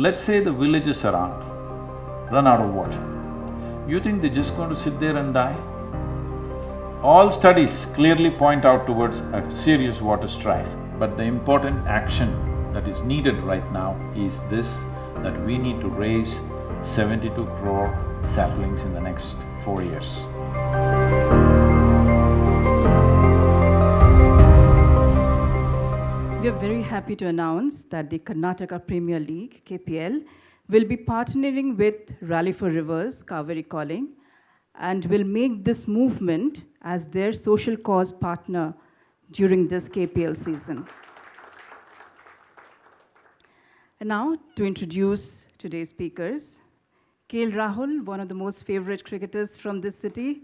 Let's say the villages around run out of water. You think they're just going to sit there and die? All studies clearly point out towards a serious water strife, but the important action that is needed right now is this, that we need to raise 72 crore saplings in the next 4 years. We are very happy to announce that the Karnataka Premier League, KPL, will be partnering with Rally for Rivers, Kaveri Calling, and will make this movement as their social cause partner during this KPL season. And now, to introduce today's speakers, KL Rahul, one of the most favorite cricketers from this city.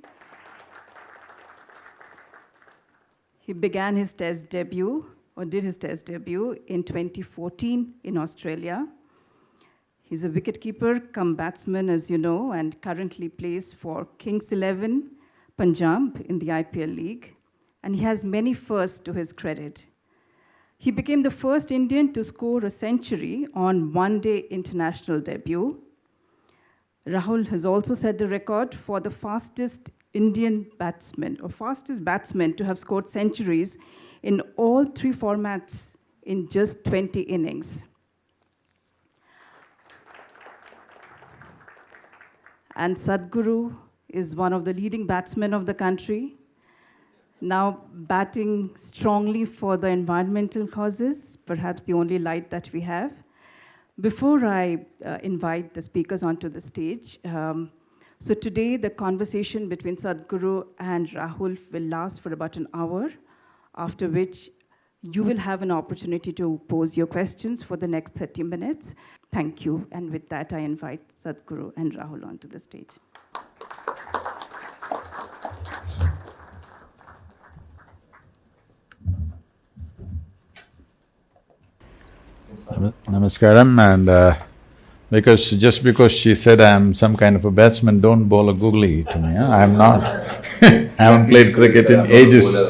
He began his test debut, or did his test debut, in 2014 in Australia. He's a wicketkeeper cum batsman, as you know, and currently plays for Kings 11, Punjab in the IPL League. And he has many firsts to his credit. He became the first Indian to score a century on one-day international debut. Rahul has also set the record for the fastest Indian batsman, or fastest batsman to have scored centuries in all three formats in just 20 innings. And Sadhguru is one of the leading batsmen of the country, now batting strongly for the environmental causes, perhaps the only light that we have. Before I invite the speakers onto the stage, so today the conversation between Sadhguru and Rahul will last for about an hour, after which you will have an opportunity to pose your questions for the next 30 minutes. Thank you. And with that, I invite Sadhguru and Rahul onto the stage. Namaskaram, and just because she said I'm some kind of a batsman, don't bowl a googly to me, huh? I'm not. I haven't played cricket in ages.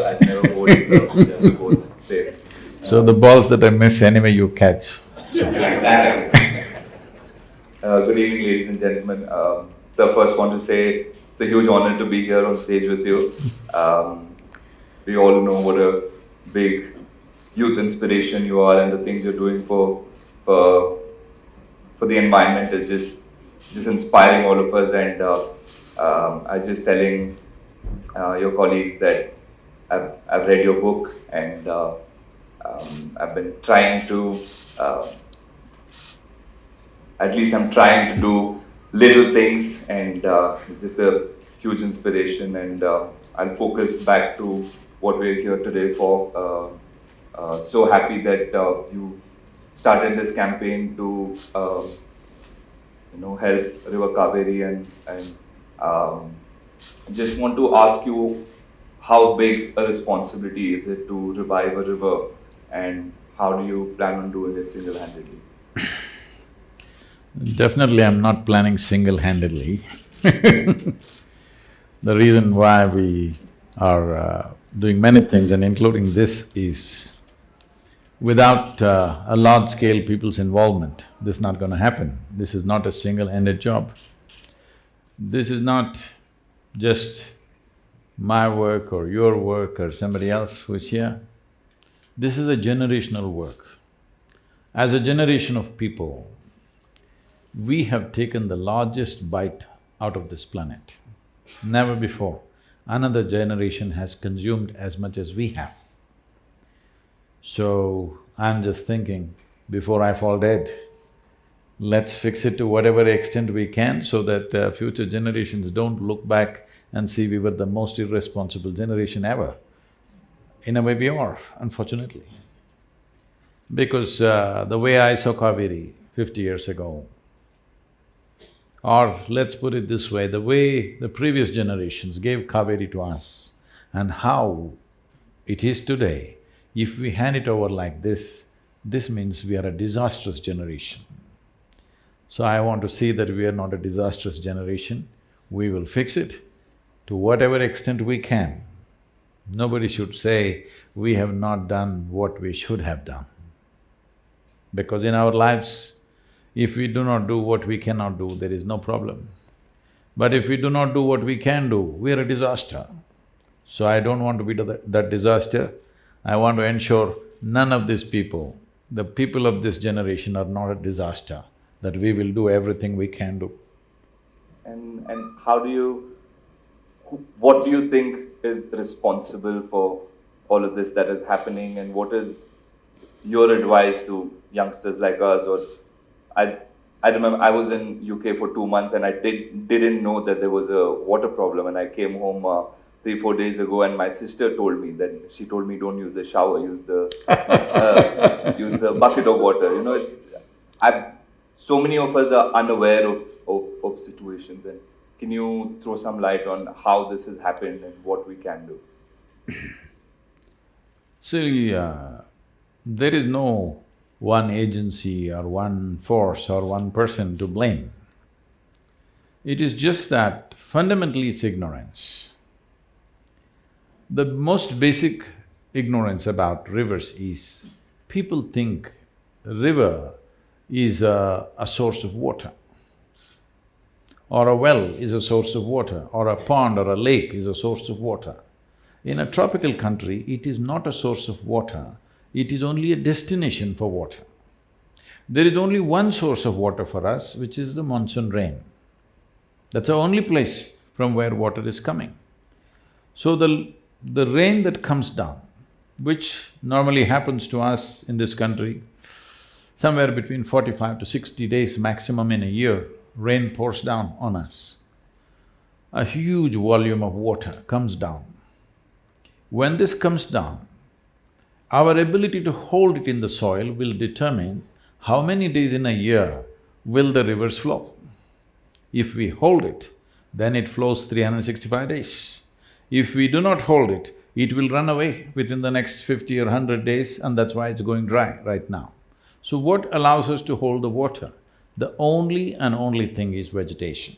So the balls that I miss anyway you catch. Good evening, ladies and gentlemen. So first want to say it's a huge honor to be here on stage with you. We all know what a big youth inspiration you are, and the things you're doing for the environment is just inspiring all of us. And I was just telling your colleagues that I've read your book, and I've been trying to, at least I'm trying to do little things, and just a huge inspiration. And I'll focus back to what we're here today for. So happy that you started this campaign to help River Kaveri, and just want to ask you, how big a responsibility is it to revive a river, and how do you plan on doing it single-handedly? Definitely I'm not planning single-handedly. The reason why we are doing many things, and including this, is without a large-scale people's involvement, this is not going to happen. This is not a single-handed job. This is not just my work or your work or somebody else who's here. This is a generational work. As a generation of people, we have taken the largest bite out of this planet. Never before another generation has consumed as much as we have. So, I'm just thinking, before I fall dead, let's fix it to whatever extent we can so that future generations don't look back and see we were the most irresponsible generation ever. In a way we are, unfortunately. Because the way I saw Kaveri 50 years ago, or let's put it this way, the way the previous generations gave Kaveri to us and how it is today, if we hand it over like this means we are a disastrous generation. So I want to see that we are not a disastrous generation. We will fix it to whatever extent we can. Nobody should say we have not done what we should have done. Because in our lives, If we do not do what we cannot do, there is no problem. But if we do not do what we can do, we are a disaster. So I don't want to be that disaster. I want to ensure none of these people, the people of this generation, are not a disaster, that we will do everything we can do. And how do you… what do you think is responsible for all of this that is happening, and what is your advice to youngsters like us? Or I remember I was in UK for 2 months and I didn't know that there was a water problem, and I came home 3-4 days ago and my sister told me that… she told me, don't use the shower, use the bucket of water. You know, so many of us are unaware of situations, and can you throw some light on how this has happened and what we can do? See, there is no one agency or one force or one person to blame. It is just that fundamentally it's ignorance. The most basic ignorance about rivers is, people think river is a source of water, or a well is a source of water, or a pond or a lake is a source of water. In a tropical country, it is not a source of water, it is only a destination for water. There is only one source of water for us, which is the monsoon rain. That's the only place from where water is coming. So the rain that comes down, which normally happens to us in this country, somewhere between 45 to 60 days maximum in a year, rain pours down on us. A huge volume of water comes down. When this comes down, our ability to hold it in the soil will determine how many days in a year will the rivers flow. If we hold it, then it flows 365 days. If we do not hold it, it will run away within the next 50 or 100 days, and that's why it's going dry right now. So what allows us to hold the water? The only and only thing is vegetation.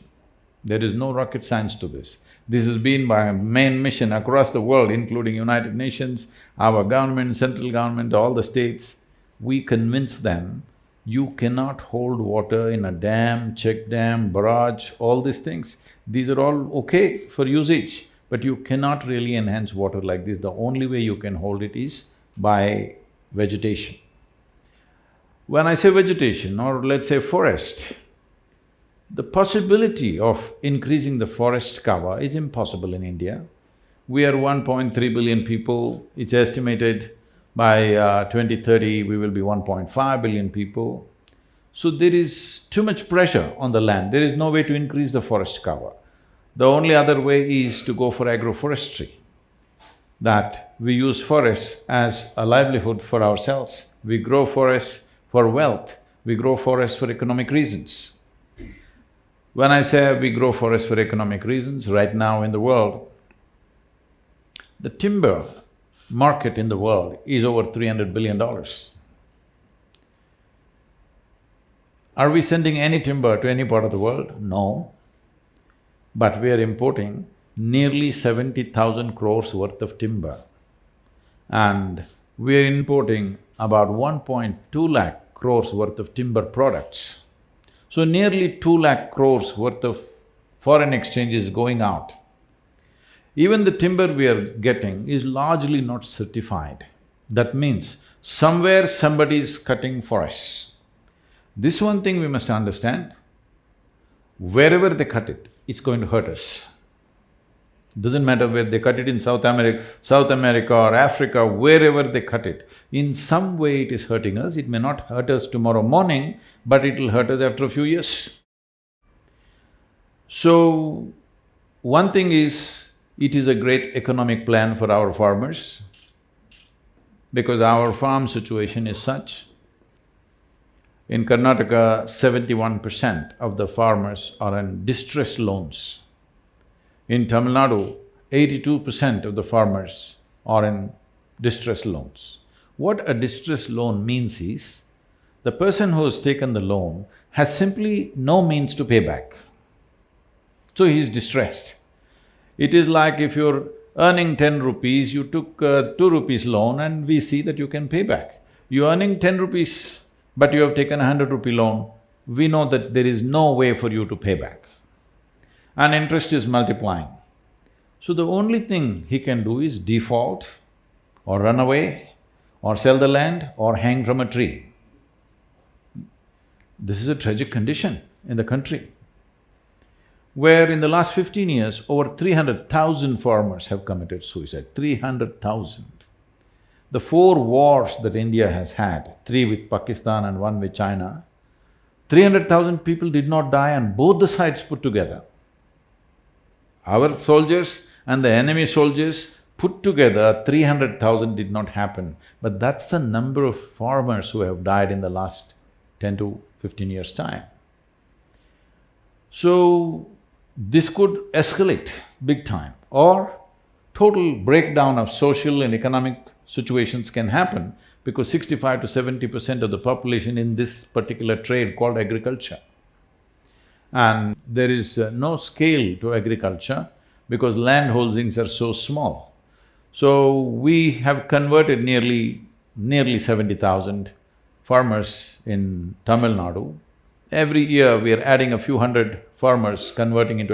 There is no rocket science to this. This has been my main mission across the world, including United Nations, our government, central government, all the states. We convince them, you cannot hold water in a dam, check dam, barrage, all these things. These are all okay for usage, but you cannot really enhance water like this. The only way you can hold it is by vegetation. When I say vegetation, or let's say forest, the possibility of increasing the forest cover is impossible in India. We are 1.3 billion people, it's estimated by 2030 we will be 1.5 billion people. So there is too much pressure on the land, there is no way to increase the forest cover. The only other way is to go for agroforestry, that we use forests as a livelihood for ourselves. We grow forests for wealth, we grow forests for economic reasons. When I say we grow forests for economic reasons, right now in the world, the timber market in the world is over $300 billion. Are we sending any timber to any part of the world? No. But we are importing nearly 70,000 crores worth of timber, and we are importing about 1.2 lakh crores worth of timber products. So nearly 2 lakh crores worth of foreign exchange is going out. Even the timber we are getting is largely not certified. That means somewhere somebody is cutting forests. This one thing we must understand, wherever they cut it, it's going to hurt us. Doesn't matter where they cut it in South America or Africa, wherever they cut it, in some way it is hurting us. It may not hurt us tomorrow morning, but it'll hurt us after a few years. So, one thing is, it is a great economic plan for our farmers, because our farm situation is such. In Karnataka, 71% of the farmers are on distress loans. In Tamil Nadu, 82% of the farmers are in distress loans. What a distress loan means is, the person who has taken the loan has simply no means to pay back. So he is distressed. It is like if you're earning 10 rupees, you took 2 rupees loan and we see that you can pay back. You're earning 10 rupees, but you have taken a 100 rupee loan, we know that there is no way for you to pay back. And interest is multiplying. So the only thing he can do is default or run away or sell the land or hang from a tree. This is a tragic condition in the country, where in the last 15 years, over 300,000 farmers have committed suicide, 300,000. The 4 wars that India has had, 3 with Pakistan and 1 with China, 300,000 people did not die on both the sides put together. Our soldiers and the enemy soldiers put together, 300,000 did not happen. But that's the number of farmers who have died in the last 10 to 15 years' time. So, this could escalate big time, or total breakdown of social and economic situations can happen because 65 to 70% of the population in this particular trade called agriculture. And there is no scale to agriculture because land holdings are so small. So, we have converted nearly 70,000 farmers in Tamil Nadu. Every year we are adding a few hundred farmers converting into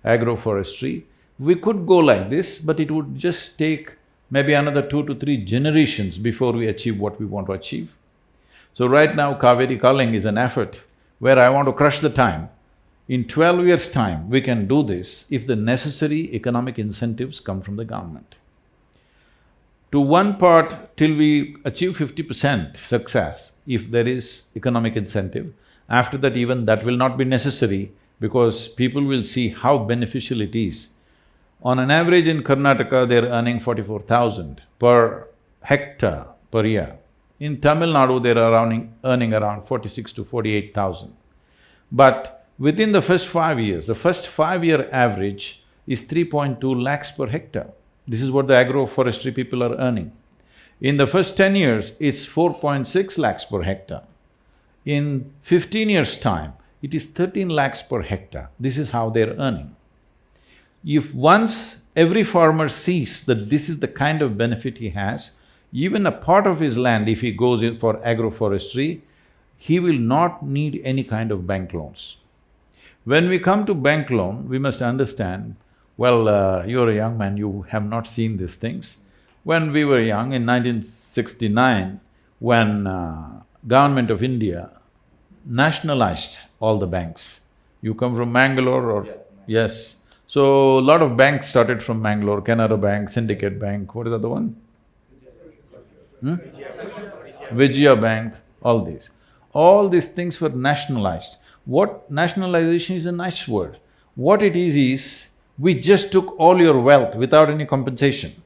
agroforestry. We could go like this, but it would just take maybe another 2 to 3 generations before we achieve what we want to achieve. So right now, Kaveri Culling is an effort where I want to crush the time. In 12 years' time, we can do this if the necessary economic incentives come from the government. To one part, till we achieve 50% success, if there is economic incentive, after that even that will not be necessary because people will see how beneficial it is. On an average in Karnataka, they're earning 44,000 per hectare per year. In Tamil Nadu, they're earning around 46 to 48,000. But within the first 5 years, the first 5-year average is 3.2 lakhs per hectare. This is what the agroforestry people are earning. In the first 10 years, it's 4.6 lakhs per hectare. In 15 years' time, it is 13 lakhs per hectare. This is how they're earning. If once every farmer sees that this is the kind of benefit he has, even a part of his land, if he goes in for agroforestry, he will not need any kind of bank loans. When we come to bank loan, we must understand, well, you're a young man, you have not seen these things. When we were young, in 1969, when Government of India nationalized all the banks. You come from Mangalore or… Yeah. Yes. So, a lot of banks started from Mangalore, Canara Bank, Syndicate Bank, what is the other one? Vijaya Bank, all these. All these things were nationalized. What… nationalization is a nice word. What it is, we just took all your wealth without any compensation.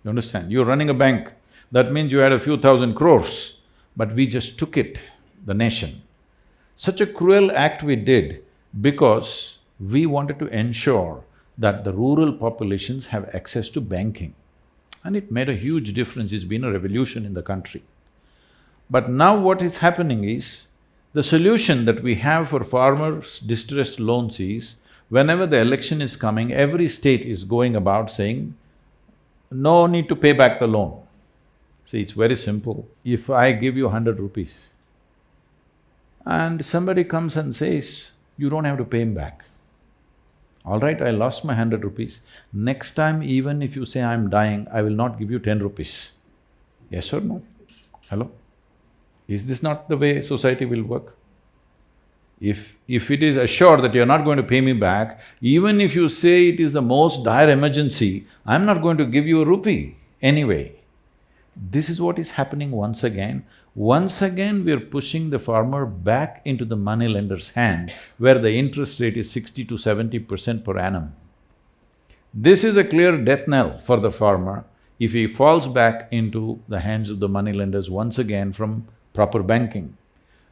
You understand? You're running a bank, that means you had a few thousand crores, but we just took it, the nation. Such a cruel act we did because we wanted to ensure that the rural populations have access to banking. And it made a huge difference, it's been a revolution in the country. But now what is happening is, the solution that we have for farmers' distressed loans is, whenever the election is coming, every state is going about saying, no need to pay back the loan. See, it's very simple. If I give you 100 rupees and somebody comes and says, you don't have to pay him back. All right, I lost my 100 rupees. Next time, even if you say I'm dying, I will not give you 10 rupees. Yes or no? Hello? Is this not the way society will work? If it is assured that you're not going to pay me back, even if you say it is the most dire emergency, I'm not going to give you a rupee anyway. This is what is happening once again. Once again, we're pushing the farmer back into the moneylender's hand, where the interest rate is 60 to 70% per annum. This is a clear death knell for the farmer if he falls back into the hands of the moneylenders once again from proper banking.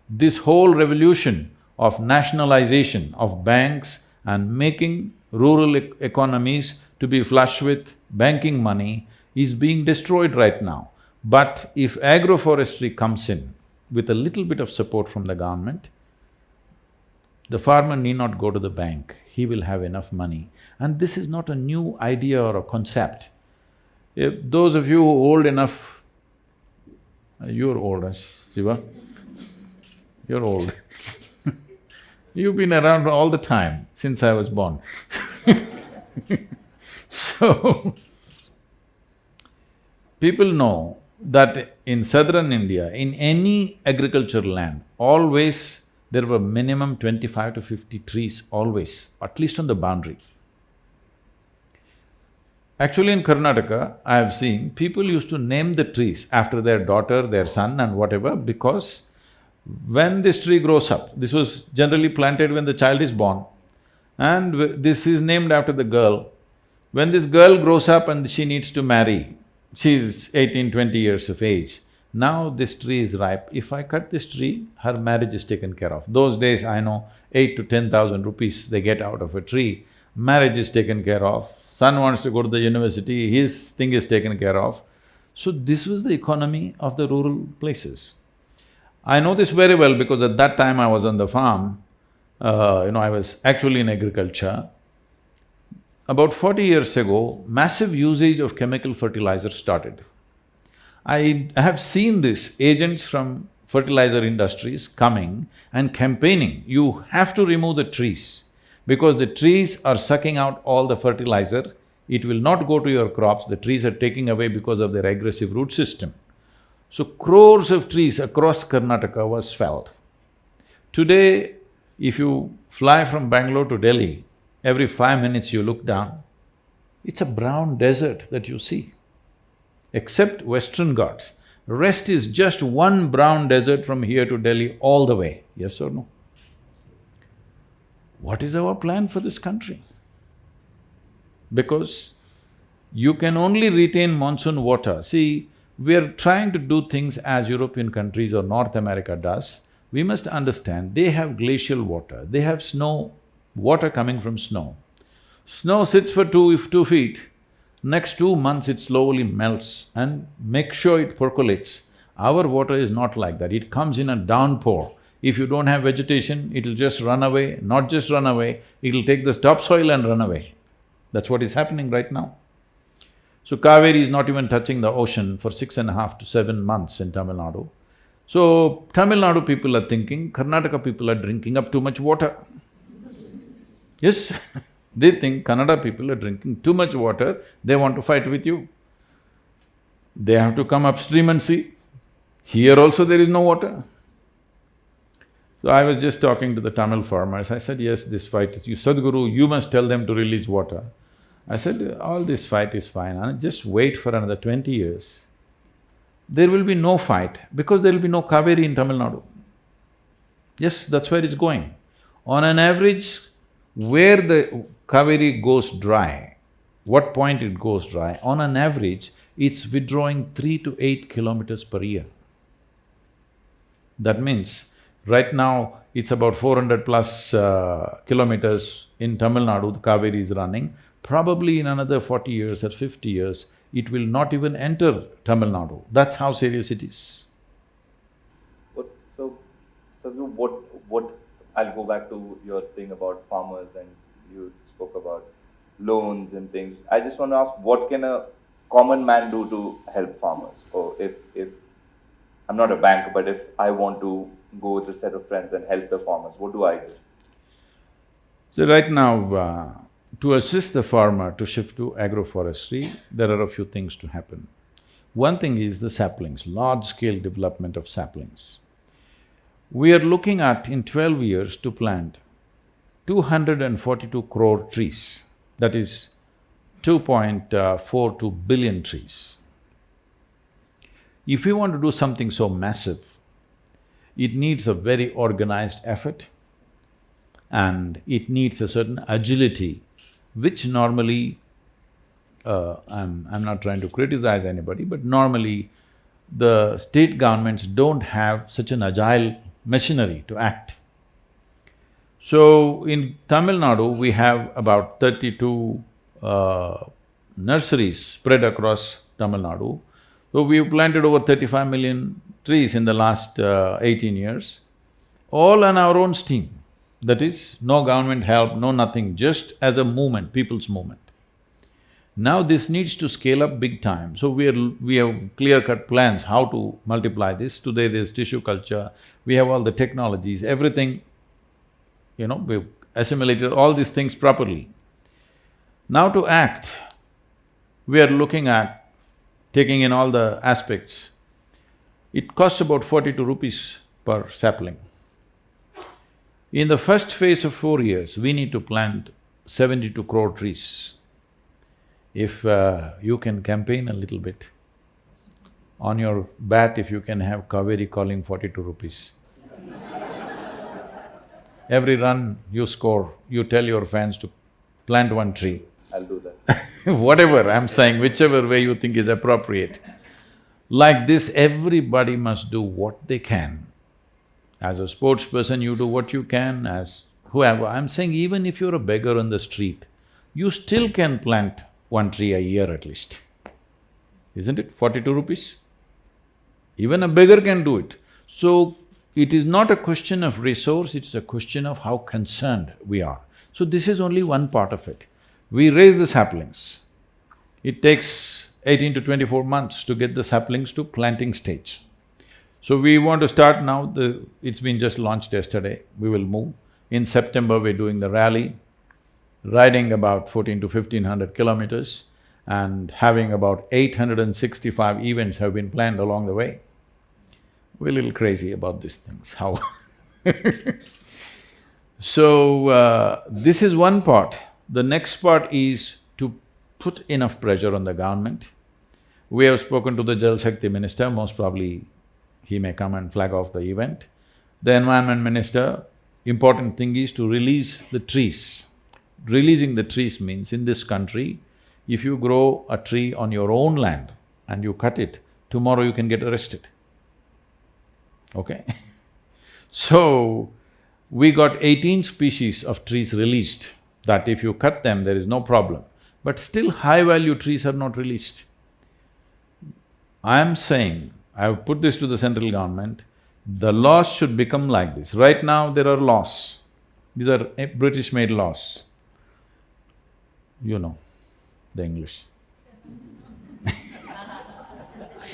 This whole revolution of nationalization of banks and making rural economies to be flush with banking money is being destroyed right now. But if agroforestry comes in with a little bit of support from the government, the farmer need not go to the bank, he will have enough money. And this is not a new idea or a concept. If those of you old enough, you're old, Shiva? You're old. You've been around all the time, since I was born. So, people know that in southern India, in any agricultural land, always there were minimum 25 to 50 trees, always, at least on the boundary. Actually, in Karnataka, I have seen people used to name the trees after their daughter, their son and whatever, because when this tree grows up, this was generally planted when the child is born, and this is named after the girl. When this girl grows up and she needs to marry, she's 18, 20 years of age, now this tree is ripe. If I cut this tree, her marriage is taken care of. Those days, I know, 8 to 10,000 rupees they get out of a tree, marriage is taken care of, son wants to go to the university, his thing is taken care of. So this was the economy of the rural places. I know this very well because at that time I was on the farm, I was actually in agriculture. About 40 years ago, massive usage of chemical fertilizers started. I have seen this, agents from fertilizer industries coming and campaigning, you have to remove the trees because the trees are sucking out all the fertilizer, it will not go to your crops, the trees are taking away because of their aggressive root system. So crores of trees across Karnataka was felled. Today, if you fly from Bangalore to Delhi, every 5 minutes you look down, it's a brown desert that you see. Except Western Ghats, rest is just one brown desert from here to Delhi all the way, yes or no? What is our plan for this country? Because you can only retain monsoon water. See, we are trying to do things as European countries or North America does. We must understand, they have glacial water, they have snow, water coming from snow. Snow sits for 2 feet, next 2 months it slowly melts and make sure it percolates. Our water is not like that, it comes in a downpour. If you don't have vegetation, it'll just run away, not just run away, it'll take the topsoil and run away. That's what is happening right now. So Kaveri is not even touching the ocean for 6.5 to 7 months in Tamil Nadu. So Tamil Nadu people are thinking, Karnataka people are drinking up too much water. Yes, they think Kannada people are drinking too much water, they want to fight with you. They have to come upstream and see. Here also there is no water. So I was just talking to the Tamil farmers, I said, yes, this fight is… Sadhguru, you must tell them to release water. I said, all this fight is fine, and just wait for another 20 years. There will be no fight because there will be no Kaveri in Tamil Nadu. Yes, that's where it's going. On an average, where the Kaveri goes dry, what point it goes dry, on an average, it's withdrawing 3 to 8 kilometers per year. That means, right now, it's about 400 plus kilometers in Tamil Nadu, the Kaveri is running. Probably in another 40 years or 50 years, it will not even enter Tamil Nadu. That's how serious it is. So, I'll go back to your thing about farmers and you spoke about loans and things. I just want to ask, what can a common man do to help farmers? Or if I'm not a banker, but if I want to go with a set of friends and help the farmers, what do I do? So right now, to assist the farmer to shift to agroforestry, there are a few things to happen. One thing is the saplings, large-scale development of saplings. We are looking at, in 12 years, to plant 242 crore trees, that is 2.42 billion trees. If we want to do something so massive, it needs a very organized effort and it needs a certain agility, which normally, I'm not trying to criticize anybody, but normally the state governments don't have such an agile machinery to act. So in Tamil Nadu, we have about 32 nurseries spread across Tamil Nadu. So we've planted over 35 million trees in the last 18 years, all on our own steam. That is, no government help, no nothing, just as a movement, people's movement. Now this needs to scale up big time, so we have clear-cut plans how to multiply this. Today there's tissue culture, we have all the technologies, everything we've assimilated all these things properly. Now to act, we are looking at taking in all the aspects. It costs about 42 rupees per sapling. In the first phase of 4 years, we need to plant 72 crore trees. If you can campaign a little bit, on your bat if you can have Kaveri calling 42 rupees. Every run you score, you tell your fans to plant one tree. I'll do that. Whatever I'm saying, whichever way you think is appropriate. Like this, everybody must do what they can. As a sports person, you do what you can, as whoever. I'm saying even if you're a beggar on the street, you still can plant one tree a year at least. Isn't it? 42 rupees? Even a beggar can do it. So, it is not a question of resource, it's a question of how concerned we are. So this is only one part of it. We raise the saplings. It takes 18 to 24 months to get the saplings to planting stage. So we want to start now, it's been just launched yesterday, we will move. In September, we're doing the rally, riding about 14 to 1500 kilometers and having about 865 events have been planned along the way. We're a little crazy about these things, how So, this is one part. The next part is to put enough pressure on the government. We have spoken to the Jal Shakti minister, most probably he may come and flag off the event. The environment minister, important thing is to release the trees. Releasing the trees means in this country, if you grow a tree on your own land and you cut it, tomorrow you can get arrested. Okay? So, we got 18 species of trees released, that if you cut them, there is no problem. But still high-value trees are not released. I am saying, I have put this to the central government, the laws should become like this. Right now, there are laws. These are British-made laws. You know the English.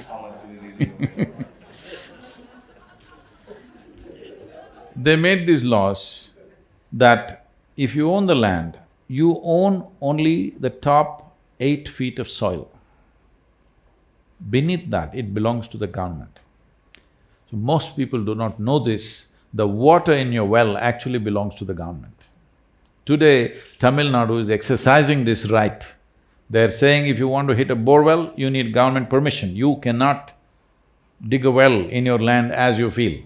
How much do you really know? They made these laws that if you own the land, you own only the top 8 feet of soil. Beneath that, it belongs to the government. So most people do not know this, the water in your well actually belongs to the government. Today, Tamil Nadu is exercising this right. They're saying if you want to hit a bore well, you need government permission. You cannot dig a well in your land as you feel.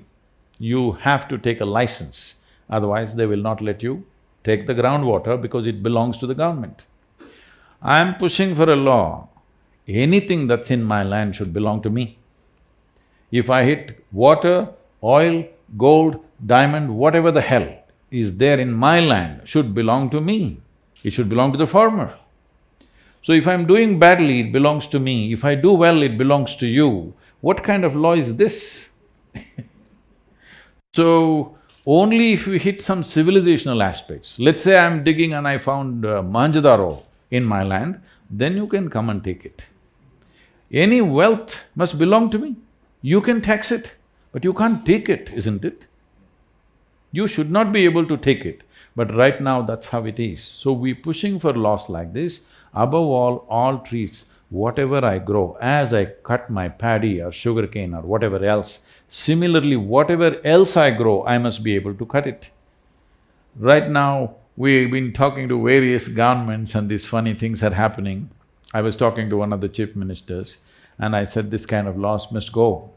You have to take a license, otherwise they will not let you take the groundwater because it belongs to the government. I am pushing for a law, anything that's in my land should belong to me. If I hit water, oil, gold, diamond, whatever the hell is there in my land should belong to me. It should belong to the farmer. So if I'm doing badly, it belongs to me. If I do well, it belongs to you. What kind of law is this? So, only if we hit some civilizational aspects, let's say I'm digging and I found Manjadaro in my land, then you can come and take it. Any wealth must belong to me. You can tax it, but you can't take it, isn't it? You should not be able to take it, but right now that's how it is. So we're pushing for laws like this. Above all trees, whatever I grow, as I cut my paddy or sugarcane or whatever else, similarly, whatever else I grow, I must be able to cut it. Right now, we've been talking to various governments and these funny things are happening. I was talking to one of the chief ministers and I said, this kind of laws must go.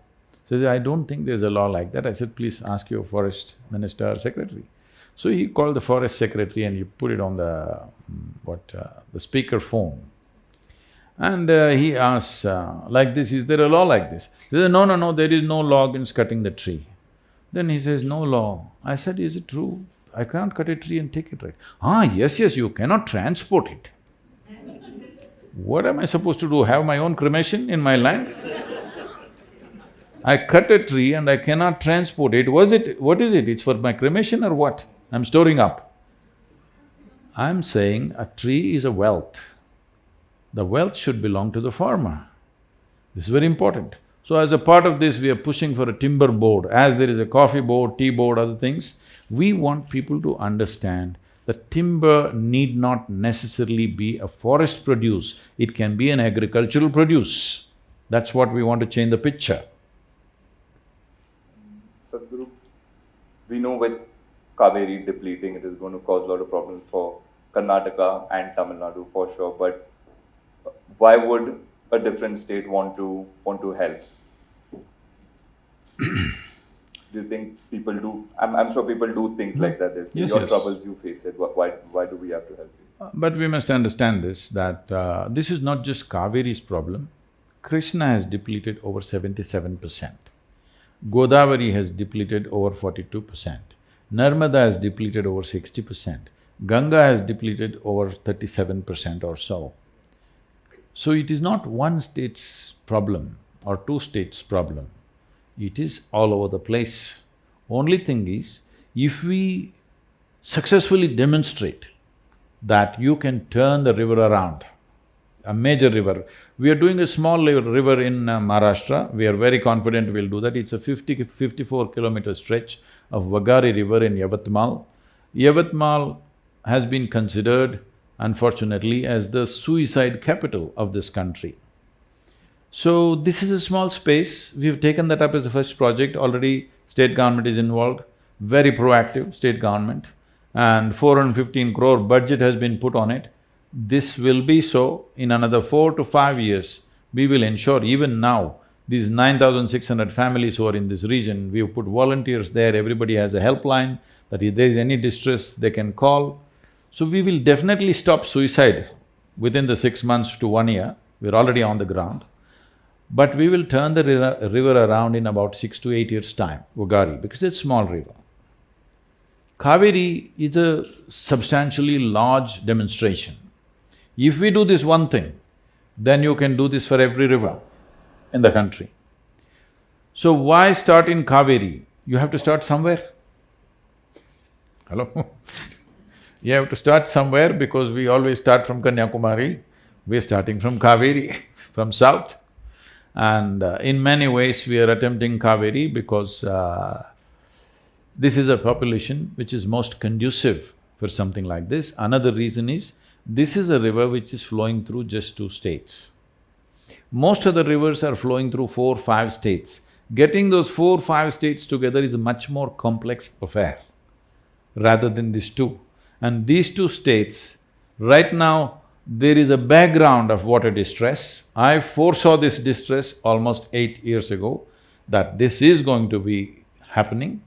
So he said, I don't think there's a law like that. I said, please ask your forest minister or secretary. So he called the forest secretary and he put it on the… the speaker phone. And he asks, like this, is there a law like this? He says, no, there is no law against cutting the tree. Then he says, no law. I said, is it true? I can't cut a tree and take it, right? Yes, you cannot transport it. What am I supposed to do, have my own cremation in my land? I cut a tree and I cannot transport it. What is it? It's for my cremation or what? I'm storing up. I'm saying a tree is a wealth. The wealth should belong to the farmer. This is very important. So as a part of this, we are pushing for a timber board. As there is a coffee board, tea board, other things, We want people to understand that timber need not necessarily be a forest produce, it can be an agricultural produce. That's what we want to change the picture. Sadhguru, we know with Kaveri depleting, it is going to cause a lot of problems for Karnataka and Tamil Nadu for sure. But why would a different state want to help? Do you think people do? I'm sure people do think like that. It's Yes, your yes. troubles, you face it. Why do we have to help you? But we must understand this, that this is not just Kaveri's problem. Krishna has depleted over 77%. Godavari has depleted over 42%. Narmada has depleted over 60%. Ganga has depleted over 37% or so. So it is not one state's problem or two states' problem. It is all over the place. Only thing is, if we successfully demonstrate that you can turn the river around, a major river. We are doing a small river in Maharashtra, we are very confident we'll do that. It's a 54-kilometer stretch of Vagari river in Yavatmal. Yavatmal has been considered, unfortunately, as the suicide capital of this country. So, this is a small space, we've taken that up as a first project, already state government is involved, very proactive state government, and 415 crore budget has been put on it. This will be so, in another 4 to 5 years, we will ensure even now, these 9,600 families who are in this region, we've put volunteers there, everybody has a helpline, that if there is any distress, they can call. So we will definitely stop suicide within the 6 months to 1 year, we're already on the ground. But we will turn the river around in about 6 to 8 years' time, Vagari, because it's a small river. Kaveri is a substantially large demonstration. If we do this one thing, then you can do this for every river in the country. So why start in Kaveri? You have to start somewhere. Hello? You have to start somewhere because we always start from Kanyakumari, we're starting from Kaveri, from south. And in many ways we are attempting Kaveri because this is a population which is most conducive for something like this. Another reason is, this is a river which is flowing through just 2 states. Most of the rivers are flowing through 4, 5 states. Getting those 4, 5 states together is a much more complex affair rather than these 2. And these 2 states, right now, there is a background of water distress. I foresaw this distress almost 8 years ago, that this is going to be happening.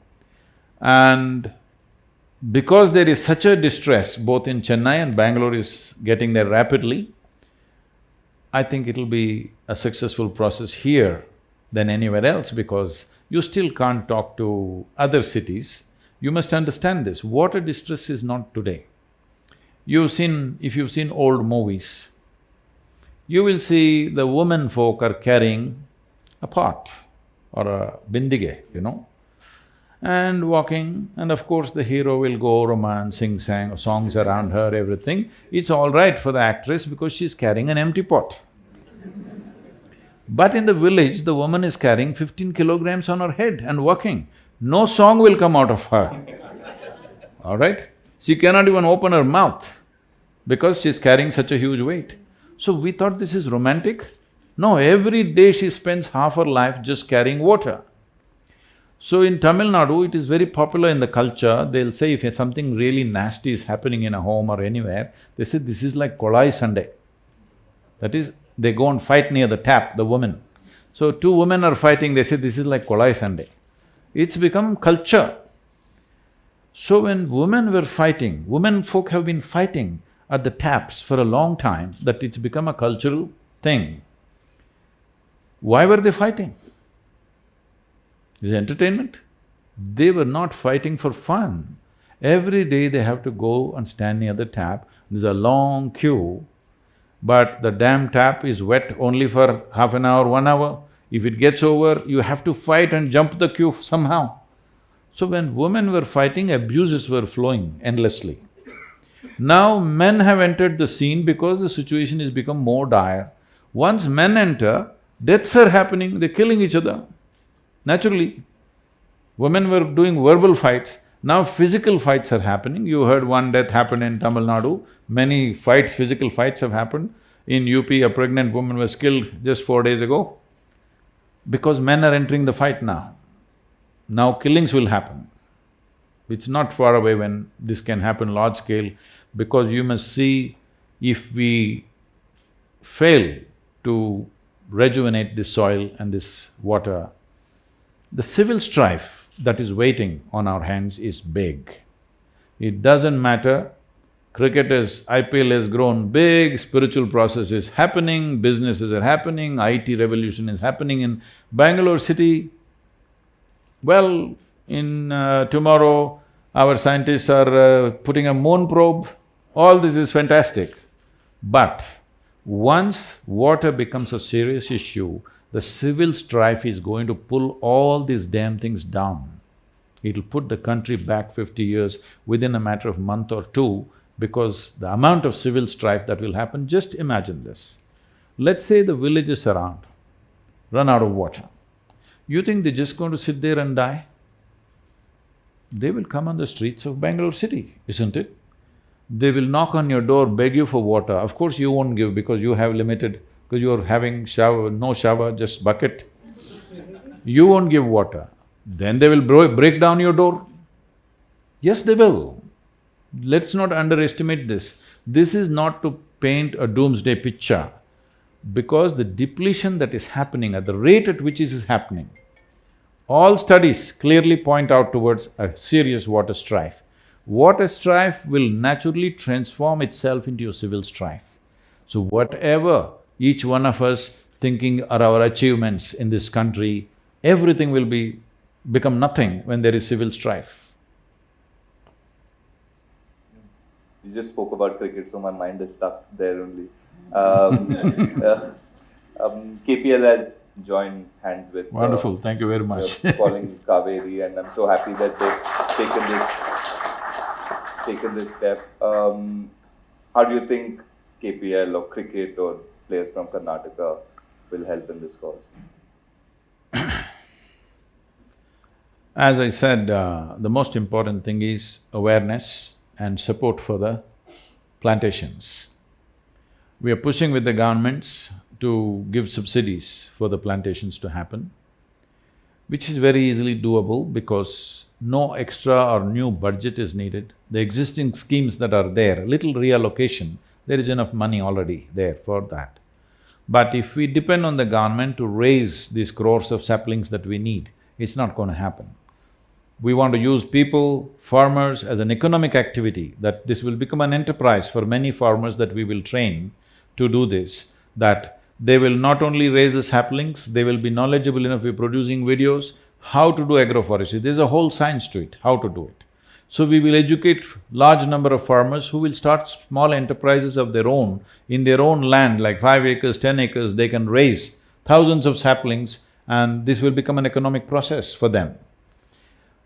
And because there is such a distress, both in Chennai and Bangalore is getting there rapidly, I think it'll be a successful process here than anywhere else because you still can't talk to other cities. You must understand this, water distress is not today. If you've seen old movies, you will see the women folk are carrying a pot or a bindige, and walking, and of course the hero will go romance, sing songs around her, everything. It's all right for the actress because she's carrying an empty pot. But in the village, the woman is carrying 15 kilograms on her head and walking. No song will come out of her, all right? She cannot even open her mouth because she's carrying such a huge weight. So we thought this is romantic. No, every day she spends half her life just carrying water. So in Tamil Nadu, it is very popular in the culture, they'll say if something really nasty is happening in a home or anywhere, they say this is like Kolai Sunday. That is, they go and fight near the tap, the women. So 2 women are fighting, they say this is like Kolai Sunday. It's become culture. So when women were fighting, women folk have been fighting at the taps for a long time, that it's become a cultural thing. Why were they fighting? Is entertainment? They were not fighting for fun. Every day they have to go and stand near the tap, there's a long queue, but the damn tap is wet only for half an hour, 1 hour. If it gets over, you have to fight and jump the queue somehow. So when women were fighting, abuses were flowing endlessly. Now men have entered the scene because the situation has become more dire. Once men enter, deaths are happening, they're killing each other. Naturally, women were doing verbal fights, Now physical fights are happening. You heard one death happened in Tamil Nadu, many fights, physical fights have happened. In UP, a pregnant woman was killed just 4 days ago because men are entering the fight now. Now killings will happen. It's not far away when this can happen large scale, because you must see, if we fail to rejuvenate this soil and this water, the civil strife that is waiting on our hands is big. It doesn't matter, cricketers, IPL has grown big, spiritual process is happening, businesses are happening, IT revolution is happening in Bangalore city. Well, in tomorrow, our scientists are putting a moon probe, all this is fantastic. But once water becomes a serious issue, the civil strife is going to pull all these damn things down. It'll put the country back 50 years within a matter of month or two, because the amount of civil strife that will happen, just imagine this. Let's say the villages around run out of water. You think they're just going to sit there and die? They will come on the streets of Bangalore city, isn't it? They will knock on your door, beg you for water. Of course you won't give because you have limited, because you're having shower, no shower, just bucket. You won't give water. Then they will break down your door. Yes, they will. Let's not underestimate this. This is not to paint a doomsday picture, because the depletion that is happening at the rate at which it is happening, all studies clearly point out towards a serious water strife. Water strife will naturally transform itself into a civil strife. So whatever each one of us thinking are our achievements in this country, everything will become nothing when there is civil strife. You just spoke about cricket, so my mind is stuck there only. KPL has joined hands with… Wonderful, thank you very much. Calling Kaveri, and I'm so happy that they've taken this step. How do you think KPL or cricket or players from Karnataka will help in this cause? As I said, the most important thing is awareness and support for the plantations. We are pushing with the governments to give subsidies for the plantations to happen, which is very easily doable because no extra or new budget is needed. The existing schemes that are there, little reallocation, there is enough money already there for that. But if we depend on the government to raise these crores of saplings that we need, it's not going to happen. We want to use people, farmers as an economic activity, that this will become an enterprise for many farmers that we will train to do this, that they will not only raise the saplings, they will be knowledgeable enough, we're producing videos, how to do agroforestry. There's a whole science to it, how to do it. So we will educate large number of farmers who will start small enterprises of their own, in their own land, like 5 acres, 10 acres, they can raise thousands of saplings and this will become an economic process for them.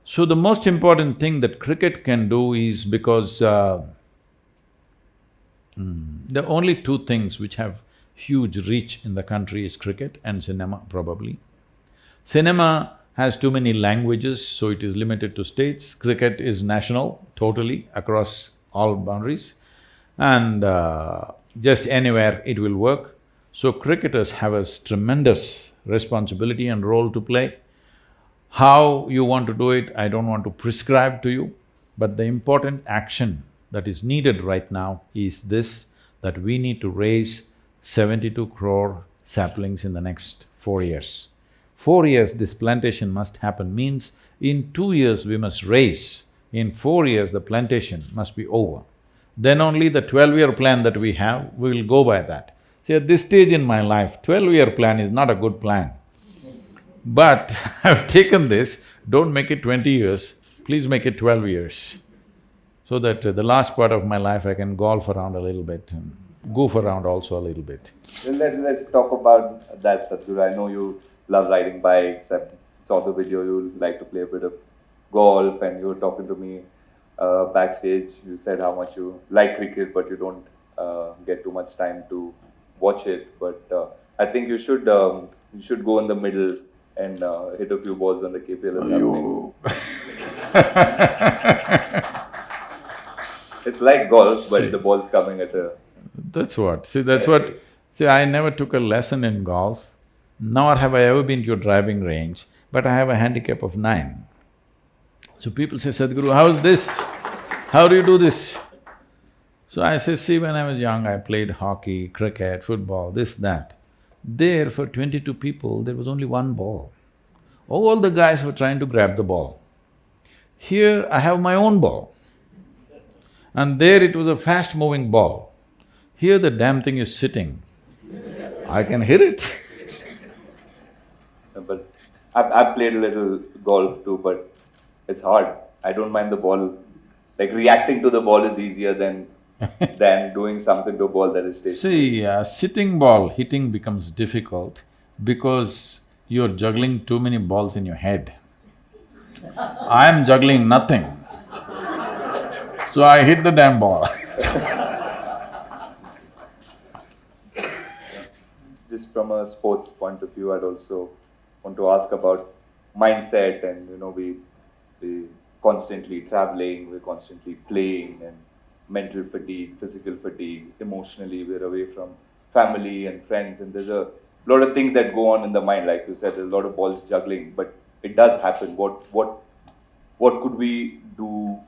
So the most important thing that cricket can do is, because there are only two things which have huge reach in the country is cricket and cinema, probably. Cinema has too many languages, so it is limited to states. Cricket is national, totally, across all boundaries, and just anywhere it will work. So cricketers have a tremendous responsibility and role to play. How you want to do it, I don't want to prescribe to you, but the important action that is needed right now is this, that we need to raise 72 crore saplings in the next 4 years. 4 years this plantation must happen, means in 2 years we must raise, in 4 years the plantation must be over. Then only the 12-year plan that we have, we will go by that. See, at this stage in my life, 12-year plan is not a good plan. But I've taken this, don't make it 20 years, please make it 12 years. So that the last part of my life I can golf around a little bit and goof around also a little bit. Well, let's talk about that, Sadhguru. I know you love riding bikes, I saw the video, you like to play a bit of golf, and you were talking to me backstage, you said how much you like cricket but you don't get too much time to watch it, but I think you should go in the middle and hit a few balls when the KPL is happening. It's like golf, but See. the ball's coming at a… That's what, see, that's what… See, I never took a lesson in golf, nor have I ever been to a driving range, but I have a handicap of 9. So people say, Sadhguru, how's this? How do you do this? So I say, see, when I was young, I played hockey, cricket, football, this, that. There, for 22 people, there was only one ball. All the guys were trying to grab the ball. Here, I have my own ball. And there it was a fast-moving ball. Here the damn thing is sitting. I can hit it. But I've played a little golf too, but it's hard. I don't mind the ball. Like reacting to the ball is easier than doing something to a ball that is stationary. See, sitting ball hitting becomes difficult because you're juggling too many balls in your head. I'm juggling nothing. So I hit the damn ball. Just from a sports point of view, I'd also want to ask about mindset and we constantly traveling, we're constantly playing and mental fatigue, physical fatigue, emotionally we're away from family and friends and there's a lot of things that go on in the mind, like you said, there's a lot of balls juggling, but it does happen. What could we do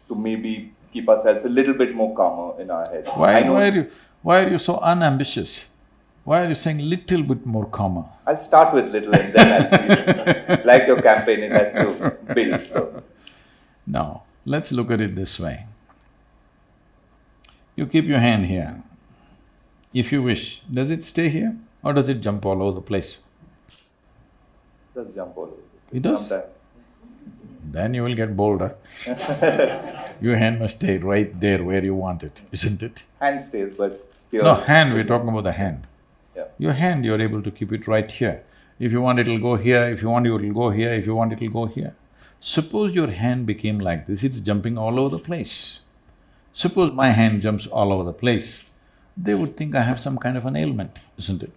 to maybe keep ourselves a little bit more calmer in our heads? Why are you so unambitious? Why are you saying little bit more calmer? I'll start with little and then I'll see. Like your campaign, it has to build, so… Now, let's look at it this way. You keep your hand here. If you wish, does it stay here or does it jump all over the place? It does jump all over. It does? Sometimes. Then you will get bolder. Your hand must stay right there where you want it, isn't it? Hand stays, but here… No, hand, we're talking about the hand. Yeah. Your hand, you're able to keep it right here. If you want, it'll go here, if you want, it'll go here, if you want, it'll go here. Suppose your hand became like this, it's jumping all over the place. Suppose my hand jumps all over the place, they would think I have some kind of an ailment, isn't it?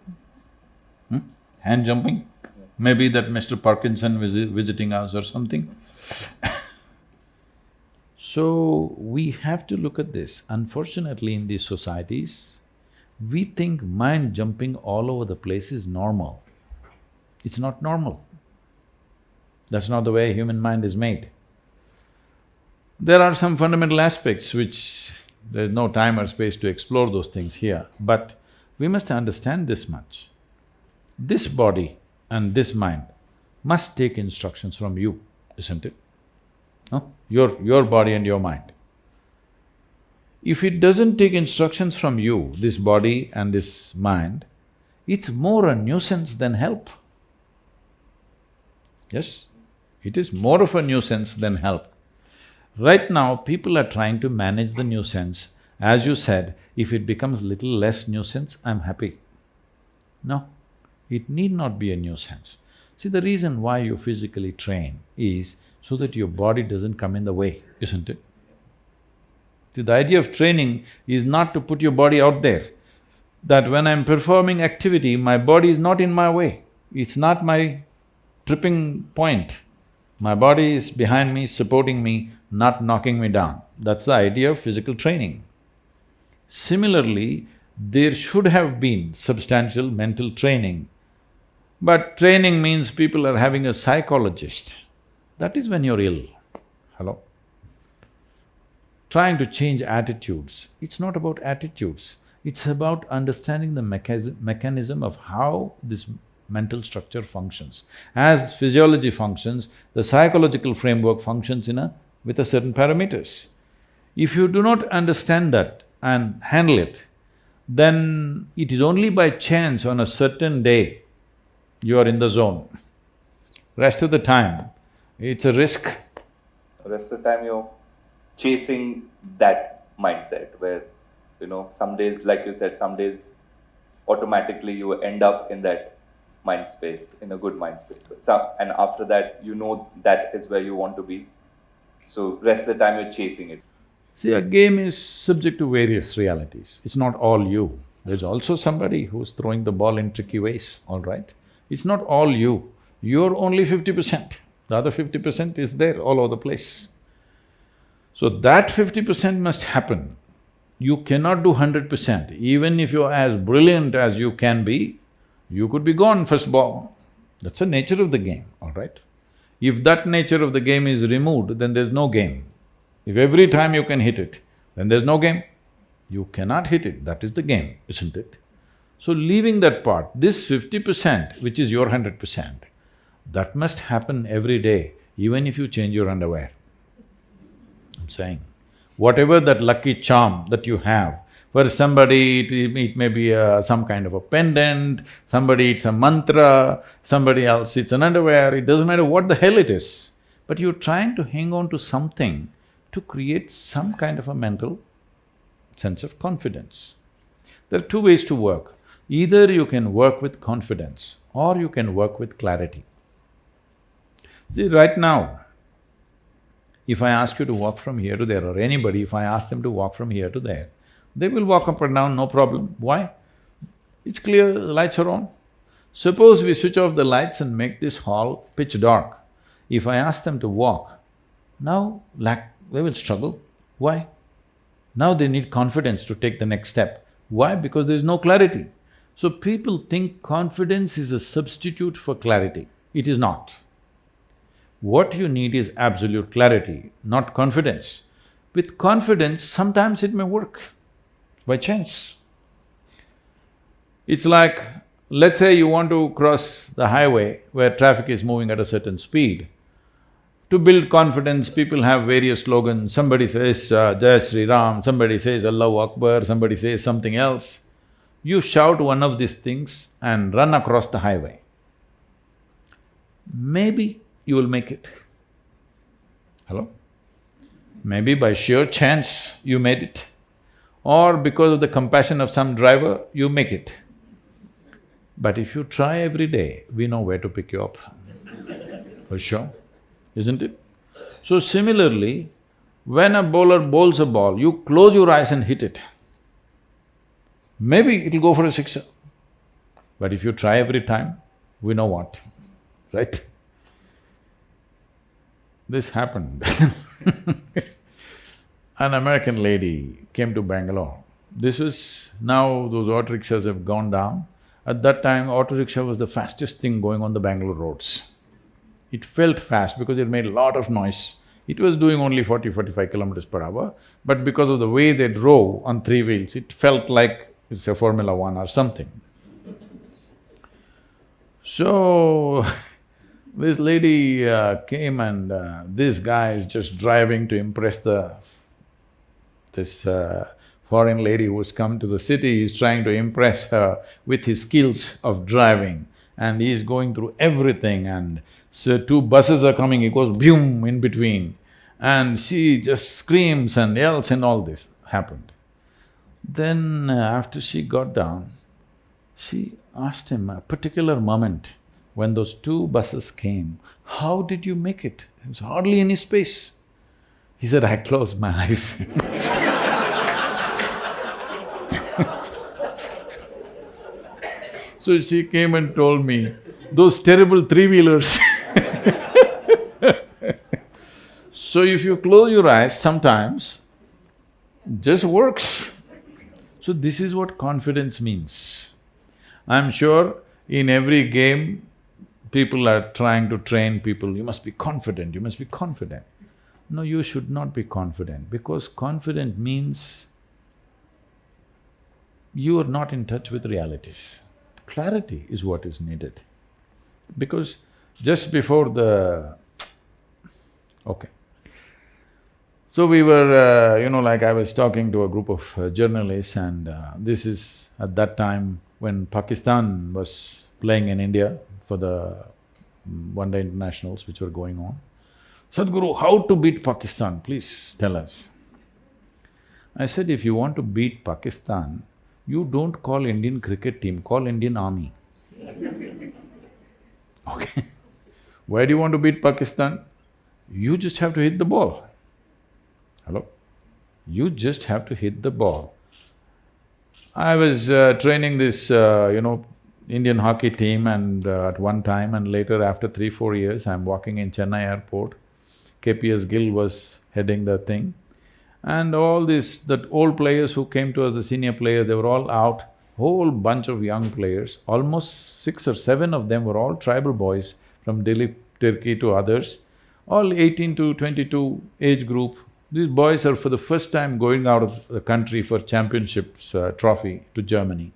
Hand jumping? Maybe that Mr. Parkinson visiting us or something. So, we have to look at this. Unfortunately, in these societies, we think mind jumping all over the place is normal. It's not normal. That's not the way human mind is made. There are some fundamental aspects which there's no time or space to explore those things here, but we must understand this much. This body and this mind must take instructions from you, isn't it? No? Your body and your mind. If it doesn't take instructions from you, this body and this mind, it's more a nuisance than help. Yes, it is more of a nuisance than help. Right now, people are trying to manage the nuisance. As you said, if it becomes little less nuisance, I'm happy. No, it need not be a nuisance. See, the reason why you physically train is so that your body doesn't come in the way, isn't it? See, the idea of training is not to put your body out there, that when I'm performing activity, my body is not in my way, it's not my tripping point. My body is behind me, supporting me, not knocking me down. That's the idea of physical training. Similarly, there should have been substantial mental training, but training means people are having a psychologist. That is when you're ill. Hello? Trying to change attitudes, it's not about attitudes, it's about understanding the mechanism of how this mental structure functions. As physiology functions, the psychological framework functions with a certain parameters. If you do not understand that and handle it, then it is only by chance on a certain day you are in the zone. Rest of the time, it's a risk. The rest of the time you're chasing that mindset where, some days, like you said, some days automatically you end up in that mind space, in a good mind space. And after that, that is where you want to be. So rest of the time you're chasing it. See, a game is subject to various realities. It's not all you. There's also somebody who's throwing the ball in tricky ways, all right? It's not all you. You're only 50%. The other 50% is there all over the place. So that 50% must happen. You cannot do 100%. Even if you're as brilliant as you can be, you could be gone first ball. That's the nature of the game, all right? If that nature of the game is removed, then there's no game. If every time you can hit it, then there's no game. You cannot hit it, that is the game, isn't it? So leaving that part, this 50%, which is your 100%, that must happen every day, even if you change your underwear. I'm saying, whatever that lucky charm that you have, for somebody it may be some kind of a pendant, somebody it's a mantra, somebody else it's an underwear, it doesn't matter what the hell it is, but you're trying to hang on to something to create some kind of a mental sense of confidence. There are two ways to work. Either you can work with confidence or you can work with clarity. See, right now, if I ask you to walk from here to there, or anybody, if I ask them to walk from here to there, they will walk up and down, no problem. Why? It's clear, the lights are on. Suppose we switch off the lights and make this hall pitch dark. If I ask them to walk, now they will struggle. Why? Now they need confidence to take the next step. Why? Because there is no clarity. So people think confidence is a substitute for clarity. It is not. What you need is absolute clarity, not confidence. With confidence, sometimes it may work, by chance. It's like, let's say you want to cross the highway where traffic is moving at a certain speed. To build confidence, people have various slogans. Somebody says, Jai Shri Ram, somebody says Allahu Akbar, somebody says something else. You shout one of these things and run across the highway. Maybe you will make it. Hello? Maybe by sheer chance you made it, or because of the compassion of some driver, you make it. But if you try every day, we know where to pick you up, for sure, isn't it? So similarly, when a bowler bowls a ball, you close your eyes and hit it. Maybe it'll go for a sixer, but if you try every time, we know what, right? This happened. An American lady came to Bangalore. This was… now those auto rickshaws have gone down. At that time, auto rickshaw was the fastest thing going on the Bangalore roads. It felt fast because it made a lot of noise. It was doing only 40-45 kilometers per hour, but because of the way they drove on three wheels, it felt like it's a Formula One or something. So, this lady came and this guy is just driving to impress this foreign lady who's come to the city. He's trying to impress her with his skills of driving, and he's going through everything, and so two buses are coming, he goes boom in between, and she just screams and yells, and all this happened. Then after she got down, she asked him a particular moment when those two buses came, how did you make it? There was hardly any space. He said, I closed my eyes. So she came and told me, those terrible three-wheelers. So if you close your eyes, sometimes just works. So this is what confidence means. I'm sure in every game, people are trying to train people, you must be confident, you must be confident. No, you should not be confident, because confident means you are not in touch with realities. Clarity is what is needed. Because just before the… okay. So we were, like I was talking to a group of journalists, and this is at that time when Pakistan was playing in India for the one-day internationals which were going on. Sadhguru, how to beat Pakistan, please tell us. I said, if you want to beat Pakistan, you don't call Indian cricket team, call Indian army. Okay. Why do you want to beat Pakistan? You just have to hit the ball. Hello? You just have to hit the ball. I was training this, Indian hockey team and at one time, and later after 3-4 years, I'm walking in Chennai airport. KPS Gill was heading the thing. And all these… that old players who came to us, the senior players, they were all out. Whole bunch of young players, almost 6 or 7 of them were all tribal boys from Delhi, Turkey to others, all 18 to 22 age group. These boys are for the first time going out of the country for championships trophy to Germany.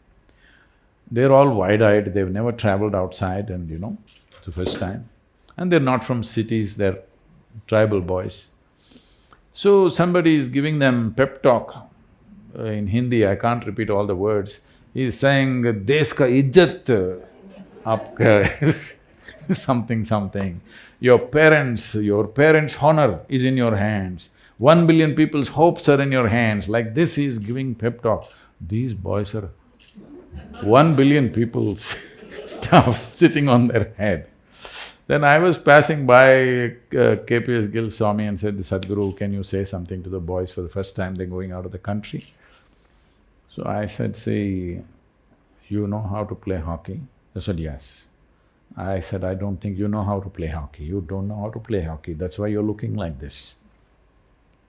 They're all wide-eyed, they've never traveled outside and it's the first time. And they're not from cities, they're tribal boys. So somebody is giving them pep talk in Hindi, I can't repeat all the words. He's saying, "Desh ka izzat aapka," something. Your parents' honor is in your hands. 1 billion people's hopes are in your hands. Like this, he is giving pep talk. These boys are 1 billion people's stuff sitting on their head. Then I was passing by, KPS Gill saw me and said, "Sadhguru, can you say something to the boys for the first time, they're going out of the country?" So I said, "See, you know how to play hockey?" They said, "Yes." I said, "I don't think you know how to play hockey. You don't know how to play hockey, that's why you're looking like this.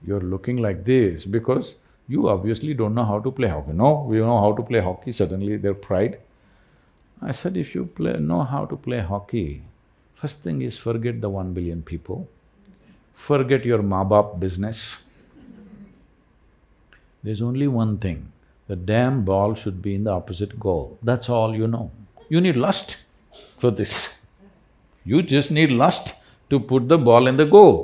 You're looking like this because you obviously don't know how to play hockey." "No, we know how to play hockey," suddenly their pride. I said, "If you know how to play hockey, first thing is forget the 1 billion people, forget your maa-baap business. There's only one thing, the damn ball should be in the opposite goal, that's all you know. You need lust for this. You just need lust to put the ball in the goal,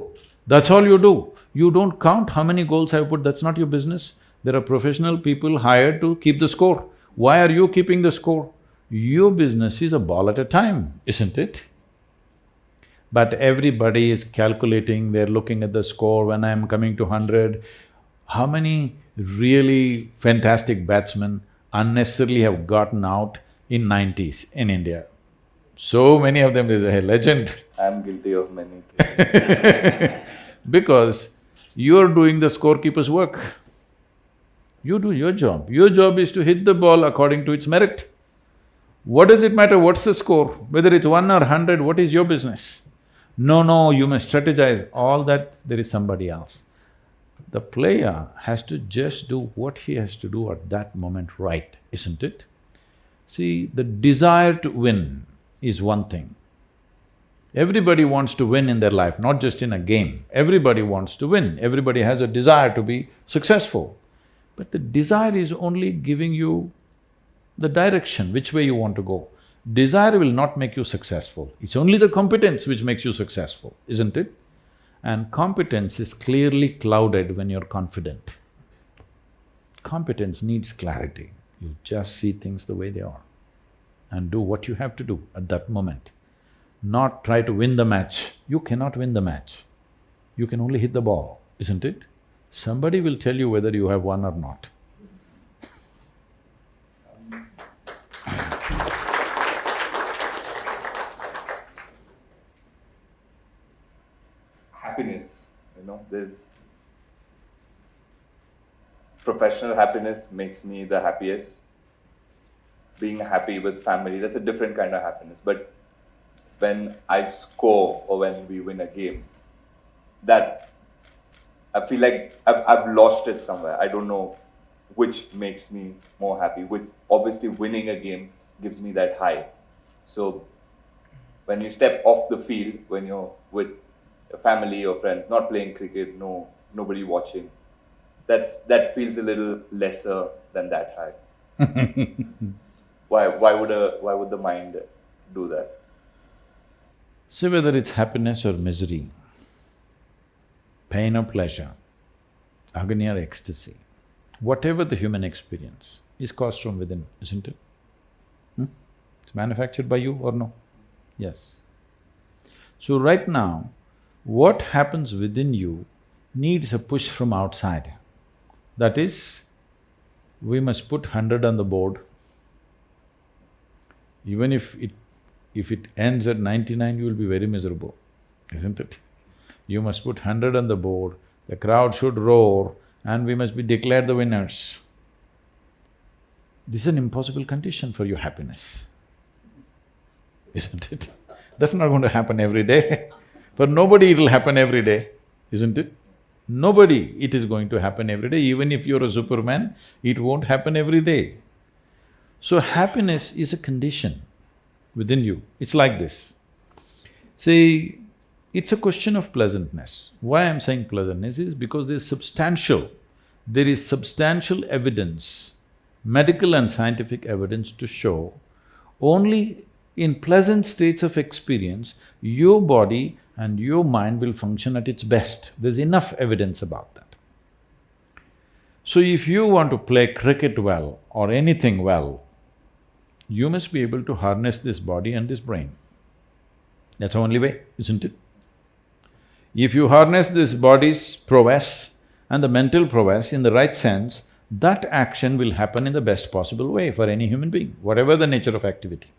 that's all you do. You don't count how many goals I've put, that's not your business. There are professional people hired to keep the score. Why are you keeping the score? Your business is a ball at a time, isn't it? But everybody is calculating, they're looking at the score, when I'm coming to 100, how many really fantastic batsmen unnecessarily have gotten out in 90s in India? So many of them, there's a legend. I'm guilty of many. Because you're doing the scorekeeper's work. You do your job. Your job is to hit the ball according to its merit. What does it matter what's the score? Whether it's 1 or 100, what is your business? No, you must strategize, all that there is somebody else. The player has to just do what he has to do at that moment right, isn't it? See, the desire to win is one thing. Everybody wants to win in their life, not just in a game. Everybody wants to win, everybody has a desire to be successful. But the desire is only giving you the direction, which way you want to go. Desire will not make you successful, it's only the competence which makes you successful, isn't it? And competence is clearly clouded when you're confident. Competence needs clarity. You just see things the way they are and do what you have to do at that moment. Not try to win the match. You cannot win the match. You can only hit the ball, isn't it? Somebody will tell you whether you have won or not. Happiness, there's… Professional happiness makes me the happiest. Being happy with family, that's a different kind of happiness. But when I score or when we win a game, that… I feel like I've lost it somewhere. I don't know which makes me more happy. Obviously winning a game gives me that high. So when you step off the field, when you're with your family or friends, not playing cricket, nobody watching, that feels a little lesser than that high. Why would the mind do that? See, whether it's happiness or misery, pain or pleasure, agony or ecstasy, whatever the human experience is caused from within, isn't it? It's manufactured by you or no? Yes. So right now, what happens within you needs a push from outside. That is, we must put 100 on the board. Even if it ends at 99, you will be very miserable, isn't it? You must put 100 on the board, the crowd should roar, and we must be declared the winners. This is an impossible condition for your happiness. isn't it? That's not going to happen every day. For nobody it'll happen every day, isn't it? Nobody it is going to happen every day. Even if you're a Superman, it won't happen every day. So happiness is a condition within you. It's like this. See, it's a question of pleasantness. Why I'm saying pleasantness is because there is substantial evidence, medical and scientific evidence to show only in pleasant states of experience, your body and your mind will function at its best. There's enough evidence about that. So if you want to play cricket well or anything well, you must be able to harness this body and this brain. That's the only way, isn't it? If you harness this body's prowess and the mental prowess in the right sense, that action will happen in the best possible way for any human being, whatever the nature of activity.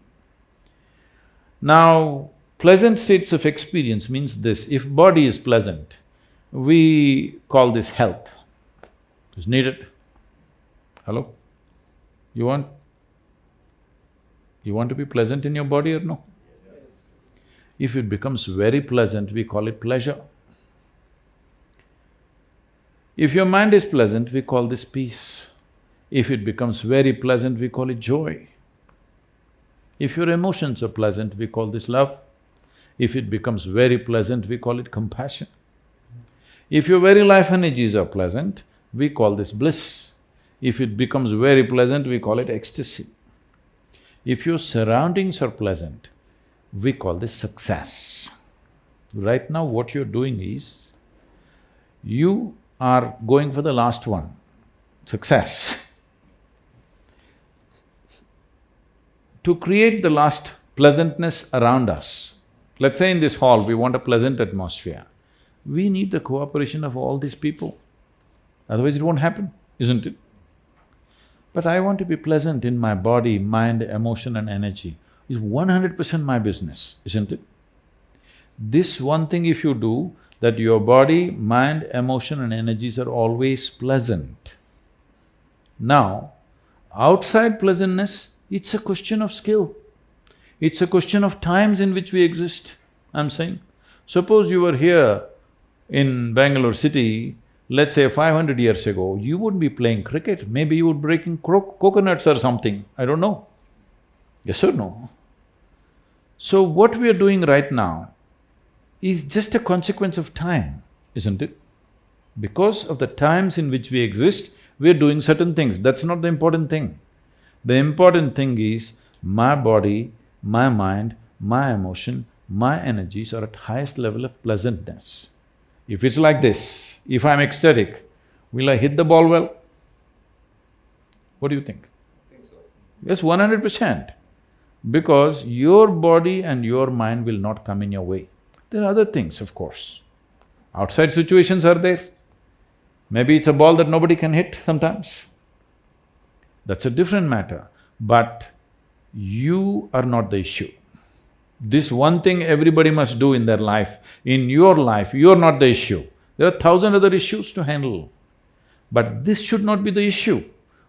Now, pleasant states of experience means this: if body is pleasant, we call this health. It's needed. Hello? You want to be pleasant in your body or no? If it becomes very pleasant, we call it pleasure. If your mind is pleasant, we call this peace. If it becomes very pleasant, we call it joy. If your emotions are pleasant, we call this love. If it becomes very pleasant, we call it compassion. If your very life energies are pleasant, we call this bliss. If it becomes very pleasant, we call it ecstasy. If your surroundings are pleasant, we call this success. Right now what you're doing is, you are going for the last one, success. To create the last pleasantness around us, let's say in this hall we want a pleasant atmosphere, we need the cooperation of all these people, otherwise it won't happen, isn't it? But I want to be pleasant in my body, mind, emotion and energy is 100% my business, isn't it? This one thing if you do, that your body, mind, emotion and energies are always pleasant. Now, outside pleasantness, it's a question of skill. It's a question of times in which we exist, I'm saying. Suppose you were here in Bangalore city, let's say 500 years ago, you wouldn't be playing cricket, maybe you would be breaking coconuts or something, I don't know. Yes or no? So what we are doing right now is just a consequence of time, isn't it? Because of the times in which we exist, we are doing certain things, that's not the important thing. The important thing is, my body, my mind, my emotion, my energies are at highest level of pleasantness. If it's like this, if I'm ecstatic, will I hit the ball well? What do you think? I think so. Yes, 100%. Because your body and your mind will not come in your way. There are other things, of course. Outside situations are there. Maybe it's a ball that nobody can hit sometimes. That's a different matter, but you are not the issue. This one thing everybody must do in their life, in your life, you're not the issue. There are 1,000 other issues to handle. But this should not be the issue.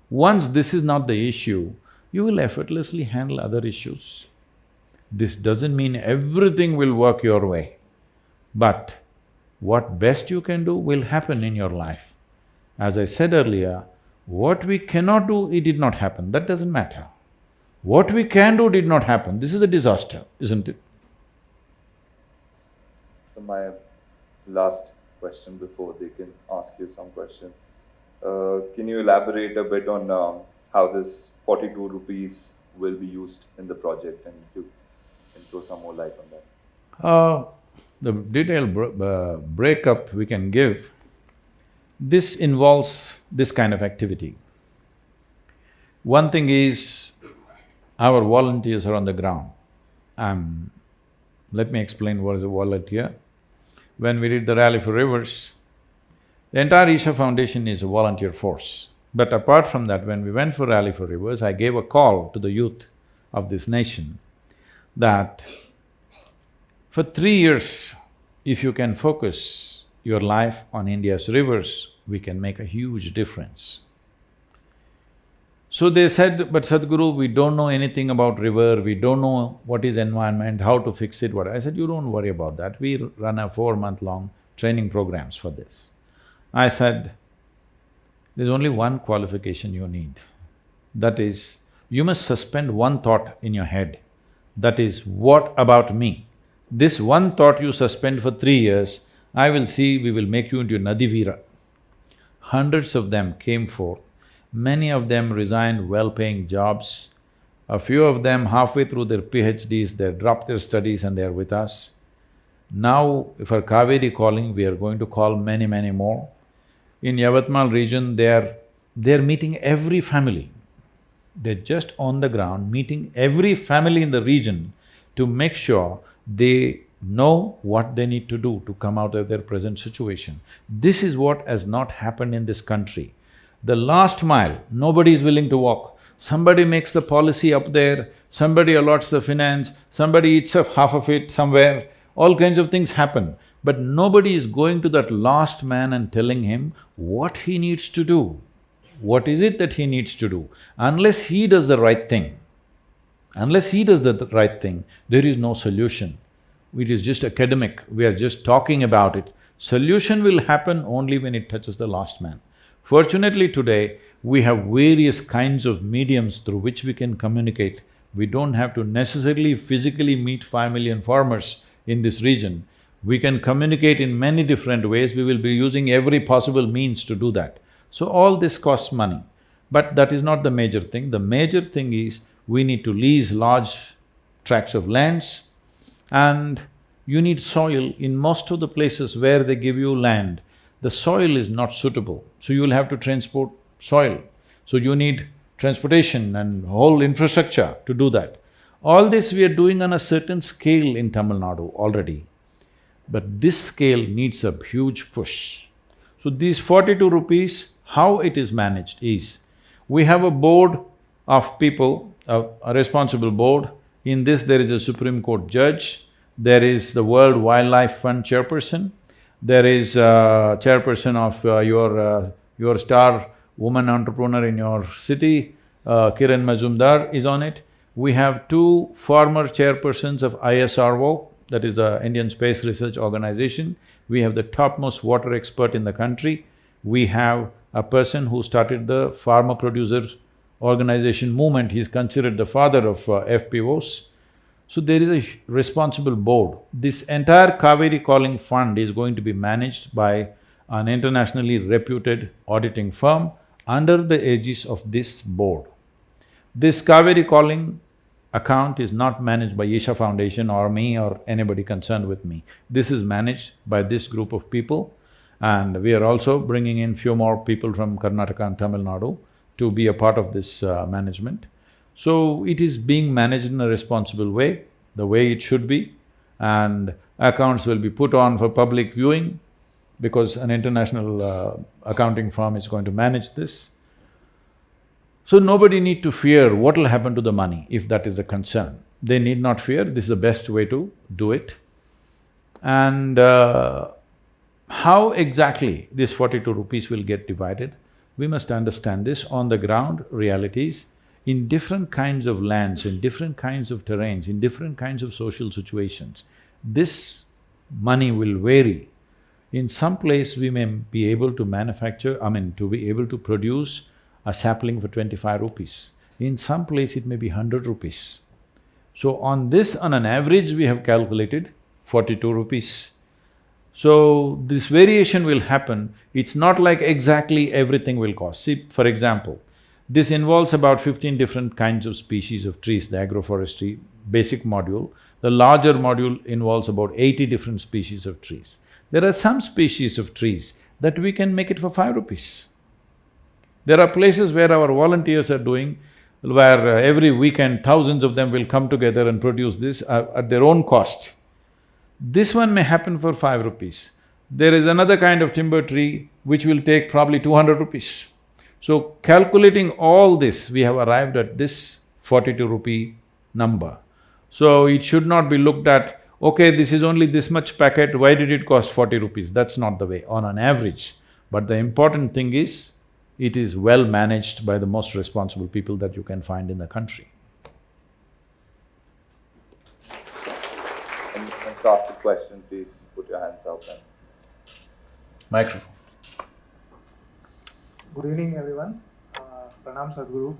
Once this is not the issue, you will effortlessly handle other issues. This doesn't mean everything will work your way, but what best you can do will happen in your life. As I said earlier, what we cannot do, it did not happen, that doesn't matter. What we can do did not happen, this is a disaster, isn't it? So my last question before they can ask you some question. Can you elaborate a bit on how this 42 rupees will be used in the project, and you can throw some more light on that? The detailed breakup we can give, this involves this kind of activity. One thing is, our volunteers are on the ground. Let me explain what is a volunteer. When we did the Rally for Rivers, the entire Isha Foundation is a volunteer force. But apart from that, when we went for Rally for Rivers, I gave a call to the youth of this nation that for 3 years, if you can focus your life on India's rivers, we can make a huge difference. So they said, but Sadhguru, we don't know anything about river, we don't know what is environment, how to fix it, what… I said, you don't worry about that, we run a 4-month-long training programs for this. I said, there's only one qualification you need. That is, you must suspend one thought in your head. That is, what about me? This one thought you suspend for 3 years, I will see, we will make you into a Nadivira. Hundreds of them came forth. Many of them resigned well-paying jobs. A few of them halfway through their PhDs, they dropped their studies and they are with us. Now, for Kaveri calling, we are going to call many, many more. In Yavatmal region, they're meeting every family. They're just on the ground, meeting every family in the region to make sure they know what they need to do to come out of their present situation. This is what has not happened in this country. The last mile, nobody is willing to walk. Somebody makes the policy up there, somebody allots the finance, somebody eats up half of it somewhere, all kinds of things happen. But nobody is going to that last man and telling him what he needs to do. What is it that he needs to do? Unless he does the right thing, there is no solution. It is just academic, we are just talking about it. Solution will happen only when it touches the last man. Fortunately today, we have various kinds of mediums through which we can communicate. We don't have to necessarily physically meet 5 million farmers in this region. We can communicate in many different ways, we will be using every possible means to do that. So all this costs money, but that is not the major thing. The major thing is, we need to lease large tracts of lands and you need soil. In most of the places where they give you land, the soil is not suitable, so you will have to transport soil. So you need transportation and whole infrastructure to do that. All this we are doing on a certain scale in Tamil Nadu already, but this scale needs a huge push. So these 42 rupees, how it is managed is, we have a board of people, a responsible board. In this there is a Supreme Court judge, there is the World Wildlife Fund chairperson, there is a chairperson of your star woman entrepreneur in your city, Kiran Majumdar is on it. We have 2 former chairpersons of ISRO, that is the Indian Space Research Organization. We have the topmost water expert in the country. We have a person who started the farmer producer organization movement, he's considered the father of FPOs. So there is a responsible board. This entire Kaveri Calling Fund is going to be managed by an internationally reputed auditing firm under the aegis of this board. This Kaveri Calling account is not managed by Isha Foundation or me or anybody concerned with me. This is managed by this group of people, and we are also bringing in few more people from Karnataka and Tamil Nadu to be a part of this management. So it is being managed in a responsible way, the way it should be, and accounts will be put on for public viewing because an international accounting firm is going to manage this. So nobody need to fear what will happen to the money if that is a concern. They need not fear, this is the best way to do it. And how exactly this 42 rupees will get divided, we must understand this on the ground realities. In different kinds of lands, in different kinds of terrains, in different kinds of social situations, this money will vary. In some place we may be able to manufacture, to be able to produce a sapling for 25 rupees. In some place it may be 100 rupees. So on this, on an average, we have calculated 42 rupees. So this variation will happen, it's not like exactly everything will cost. See, for example, this involves about 15 different kinds of species of trees, the agroforestry basic module. The larger module involves about 80 different species of trees. There are some species of trees that we can make it for 5 rupees. There are places where our volunteers are doing, where every weekend thousands of them will come together and produce this at their own cost. This one may happen for 5 rupees. There is another kind of timber tree which will take probably 200 rupees. So calculating all this, we have arrived at this 42 rupee number. So it should not be looked at, okay, this is only this much packet, why did it cost 40 rupees? That's not the way, on an average. But the important thing is, It is well managed by the most responsible people that you can find in the country. And to ask a question, please put your hands up and… Microphone. Good evening, everyone. Pranam Sadhguru.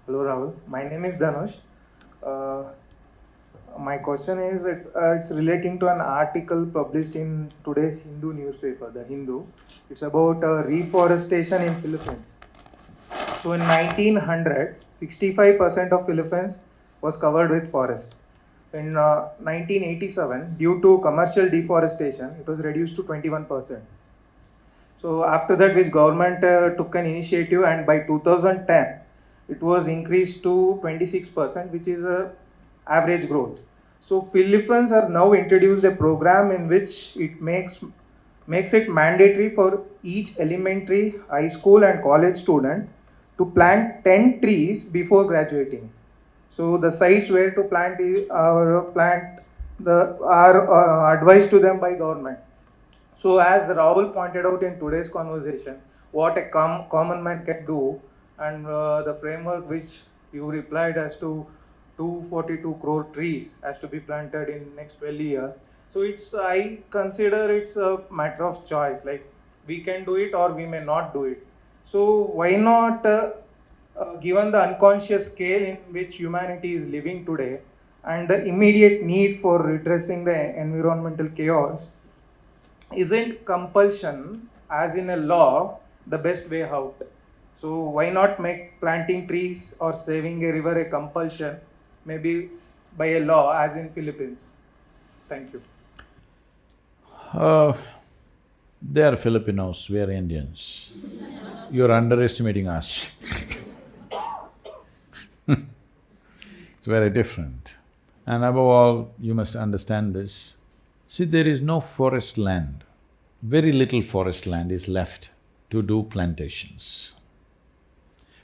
Hello, Rahul. My name is Dhanush. My question is, it's relating to an article published in today's Hindu newspaper, The Hindu. It's about reforestation in Philippines. So in 1900, 65% of Philippines was covered with forest. In 1987, due to commercial deforestation, it was reduced to 21%. So after that, which government took an initiative, and by 2010, it was increased to 26%, which is a average growth. So Philippines has now introduced a program in which it makes it mandatory for each elementary, high school and college student to plant 10 trees before graduating. So the sites where to plant are advised to them by government. So as Rahul pointed out in today's conversation, what a common man can do, and the framework which you replied as to 242 crore trees has to be planted in next 12 years. So I consider it's a matter of choice, like we can do it or we may not do it. So why not, given the unconscious scale in which humanity is living today and the immediate need for redressing the environmental chaos, isn't compulsion, as in a law, the best way out? So why not make planting trees or saving a river a compulsion, maybe by a law, as in Philippines? Thank you. They are Filipinos, we are Indians. You're underestimating us. It's very different. And above all, you must understand this. See, there is no forest land. Very little forest land is left to do plantations.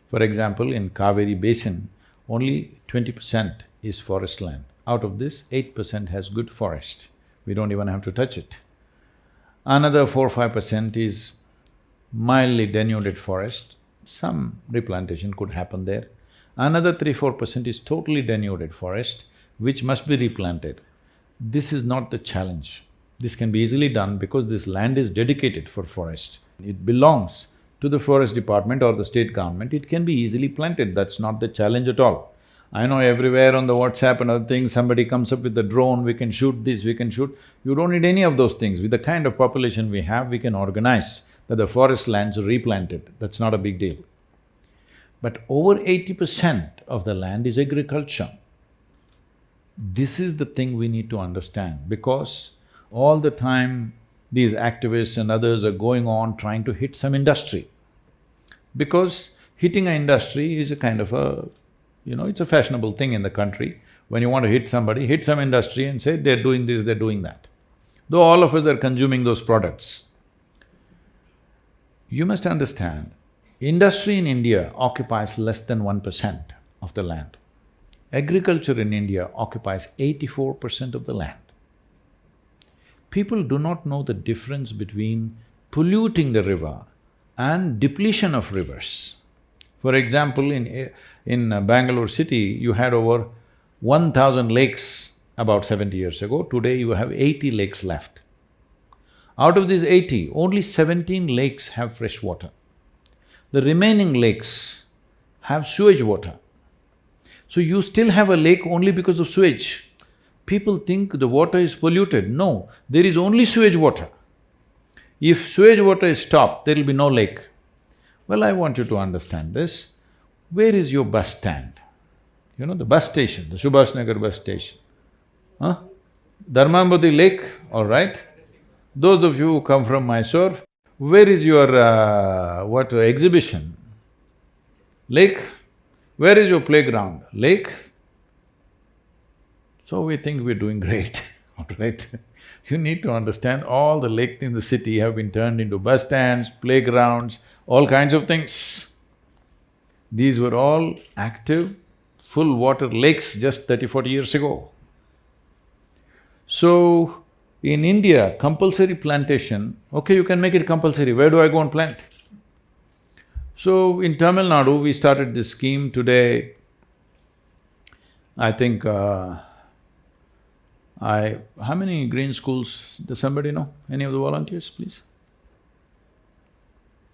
For example, in Kaveri Basin, only 20% is forest land. Out of this, 8% has good forest. We don't even have to touch it. Another 4–5% is mildly denuded forest, some replantation could happen there. Another 3–4% is totally denuded forest, which must be replanted. This is not the challenge. This can be easily done because this land is dedicated for forest. It belongs to the forest department or the state government, it can be easily planted, that's not the challenge at all. I know everywhere on the WhatsApp and other things, somebody comes up with a drone, we can shoot this, we can shoot… You don't need any of those things. With the kind of population we have, we can organize that the forest lands are replanted, that's not a big deal. But over 80% of the land is agriculture. This is the thing we need to understand, because all the time these activists and others are going on trying to hit some industry. Because hitting an industry is a kind of a… it's a fashionable thing in the country. When you want to hit somebody, hit some industry and say, they're doing this, they're doing that. Though all of us are consuming those products. You must understand, industry in India occupies less than 1% of the land. Agriculture in India occupies 84% of the land. People do not know the difference between polluting the river and depletion of rivers. For example, in Bangalore city, you had over 1,000 lakes about 70 years ago. Today you have 80 lakes left. Out of these 80, only 17 lakes have fresh water. The remaining lakes have sewage water. So you still have a lake only because of sewage. People think the water is polluted. No, there is only sewage water. If sewage water is stopped, there will be no lake. Well, I want you to understand this. Where is your bus stand? The bus station, the Subhash Nagar bus station. Dharmambudi Lake, all right. Those of you who come from Mysore, where is your exhibition? Lake? Where is your playground? Lake? So we think we're doing great, all right. You need to understand all the lakes in the city have been turned into bus stands, playgrounds, all kinds of things. These were all active, full water lakes just 30–40 years ago. So, in India, compulsory plantation, okay, you can make it compulsory, where do I go and plant? So in Tamil Nadu, we started this scheme today. I think how many green schools, does somebody know? Any of the volunteers, please?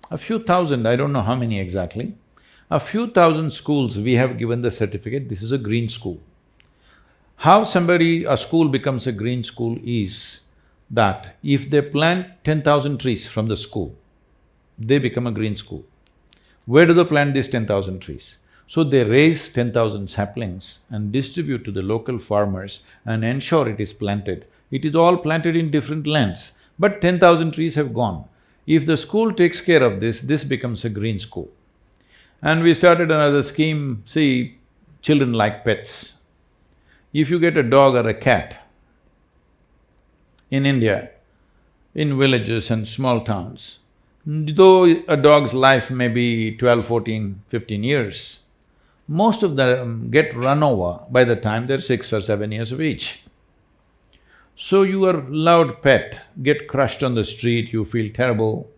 A few thousand, I don't know how many exactly. A few thousand schools we have given the certificate, this is a green school. How a school becomes a green school is that if they plant 10,000 trees from the school, they become a green school. Where do they plant these 10,000 trees? So they raise 10,000 saplings and distribute to the local farmers and ensure it is planted. It is all planted in different lands, but 10,000 trees have gone. If the school takes care of this becomes a green school. And we started another scheme, see, children like pets. If you get a dog or a cat, in India, in villages and small towns, though a dog's life may be 12, 14, 15 years, most of them get run over by the time they're 6 or 7 years of age. So your loved pet get crushed on the street, you feel terrible.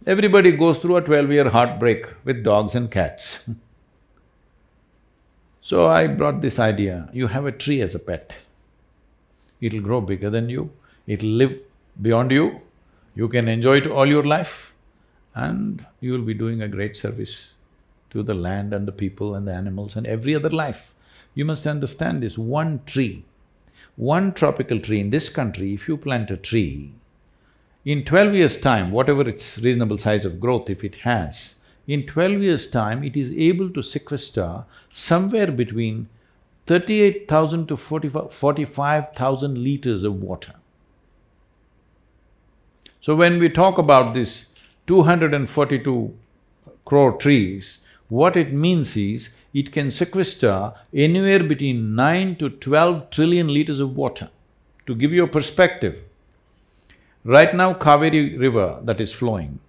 Everybody goes through a 12-year heartbreak with dogs and cats. So I brought this idea, you have a tree as a pet. It'll grow bigger than you, it'll live beyond you, you can enjoy it all your life, and you will be doing a great service to the land and the people and the animals and every other life. You must understand this, one tree, one tropical tree in this country, if you plant a tree, in 12 years' time, whatever its reasonable size of growth if it has, in 12 years' time, it is able to sequester somewhere between 38,000 to 45,000 liters of water. So when we talk about this 242 crore trees, what it means is, it can sequester anywhere between 9 to 12 trillion liters of water. To give you a perspective, right now Kaveri river that is flowing,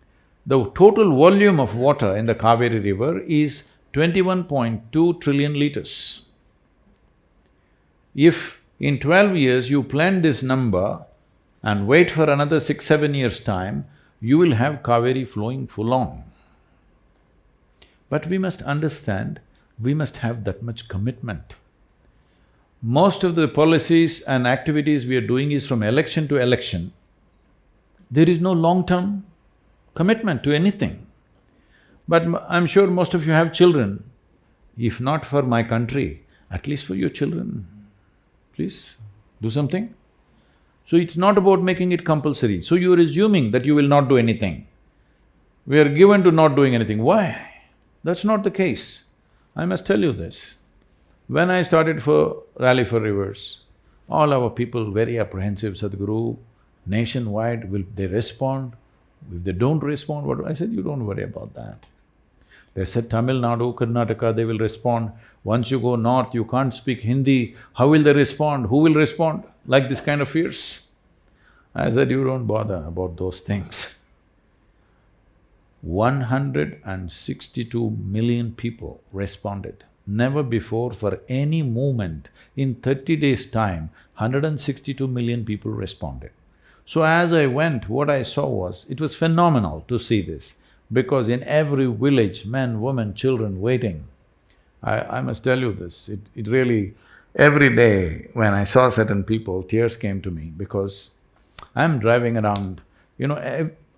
the total volume of water in the Kaveri river is 21.2 trillion liters. If in 12 years you plant this number and wait for another 6, 7 years' time, you will have Kaveri flowing full on. But we must understand, we must have that much commitment. Most of the policies and activities we are doing is from election to election. There is no long-term commitment to anything. But I'm sure most of you have children. If not for my country, at least for your children, please do something. So it's not about making it compulsory. So you're assuming that you will not do anything. We are given to not doing anything. Why? That's not the case. I must tell you this. When I started for Rally for Rivers, all our people very apprehensive, Sadhguru, nationwide, will they respond? If they don't respond, what… I said, you don't worry about that. They said Tamil Nadu, Karnataka, they will respond. Once you go north, you can't speak Hindi, how will they respond? Who will respond? Like this kind of fears. I said, you don't bother about those things. 162 million people responded. Never before for any movement, in 30 days' time, 162 million people responded. So as I went, what I saw was, it was phenomenal to see this, because in every village, men, women, children waiting. I must tell you this, it really… Every day when I saw certain people, tears came to me because I'm driving around,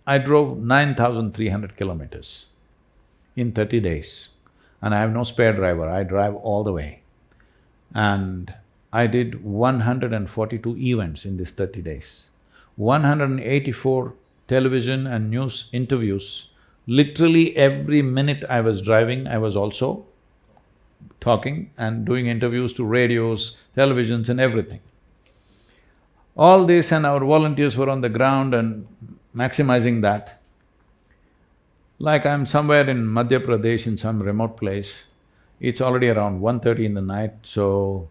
I drove 9,300 kilometers in 30 days and I have no spare driver, I drive all the way. And I did 142 events in these 30 days, 184 television and news interviews. Literally every minute I was driving, I was also talking and doing interviews to radios, televisions and everything. All this, and our volunteers were on the ground and maximizing that. Like I'm somewhere in Madhya Pradesh in some remote place, it's already around 1:30 in the night, so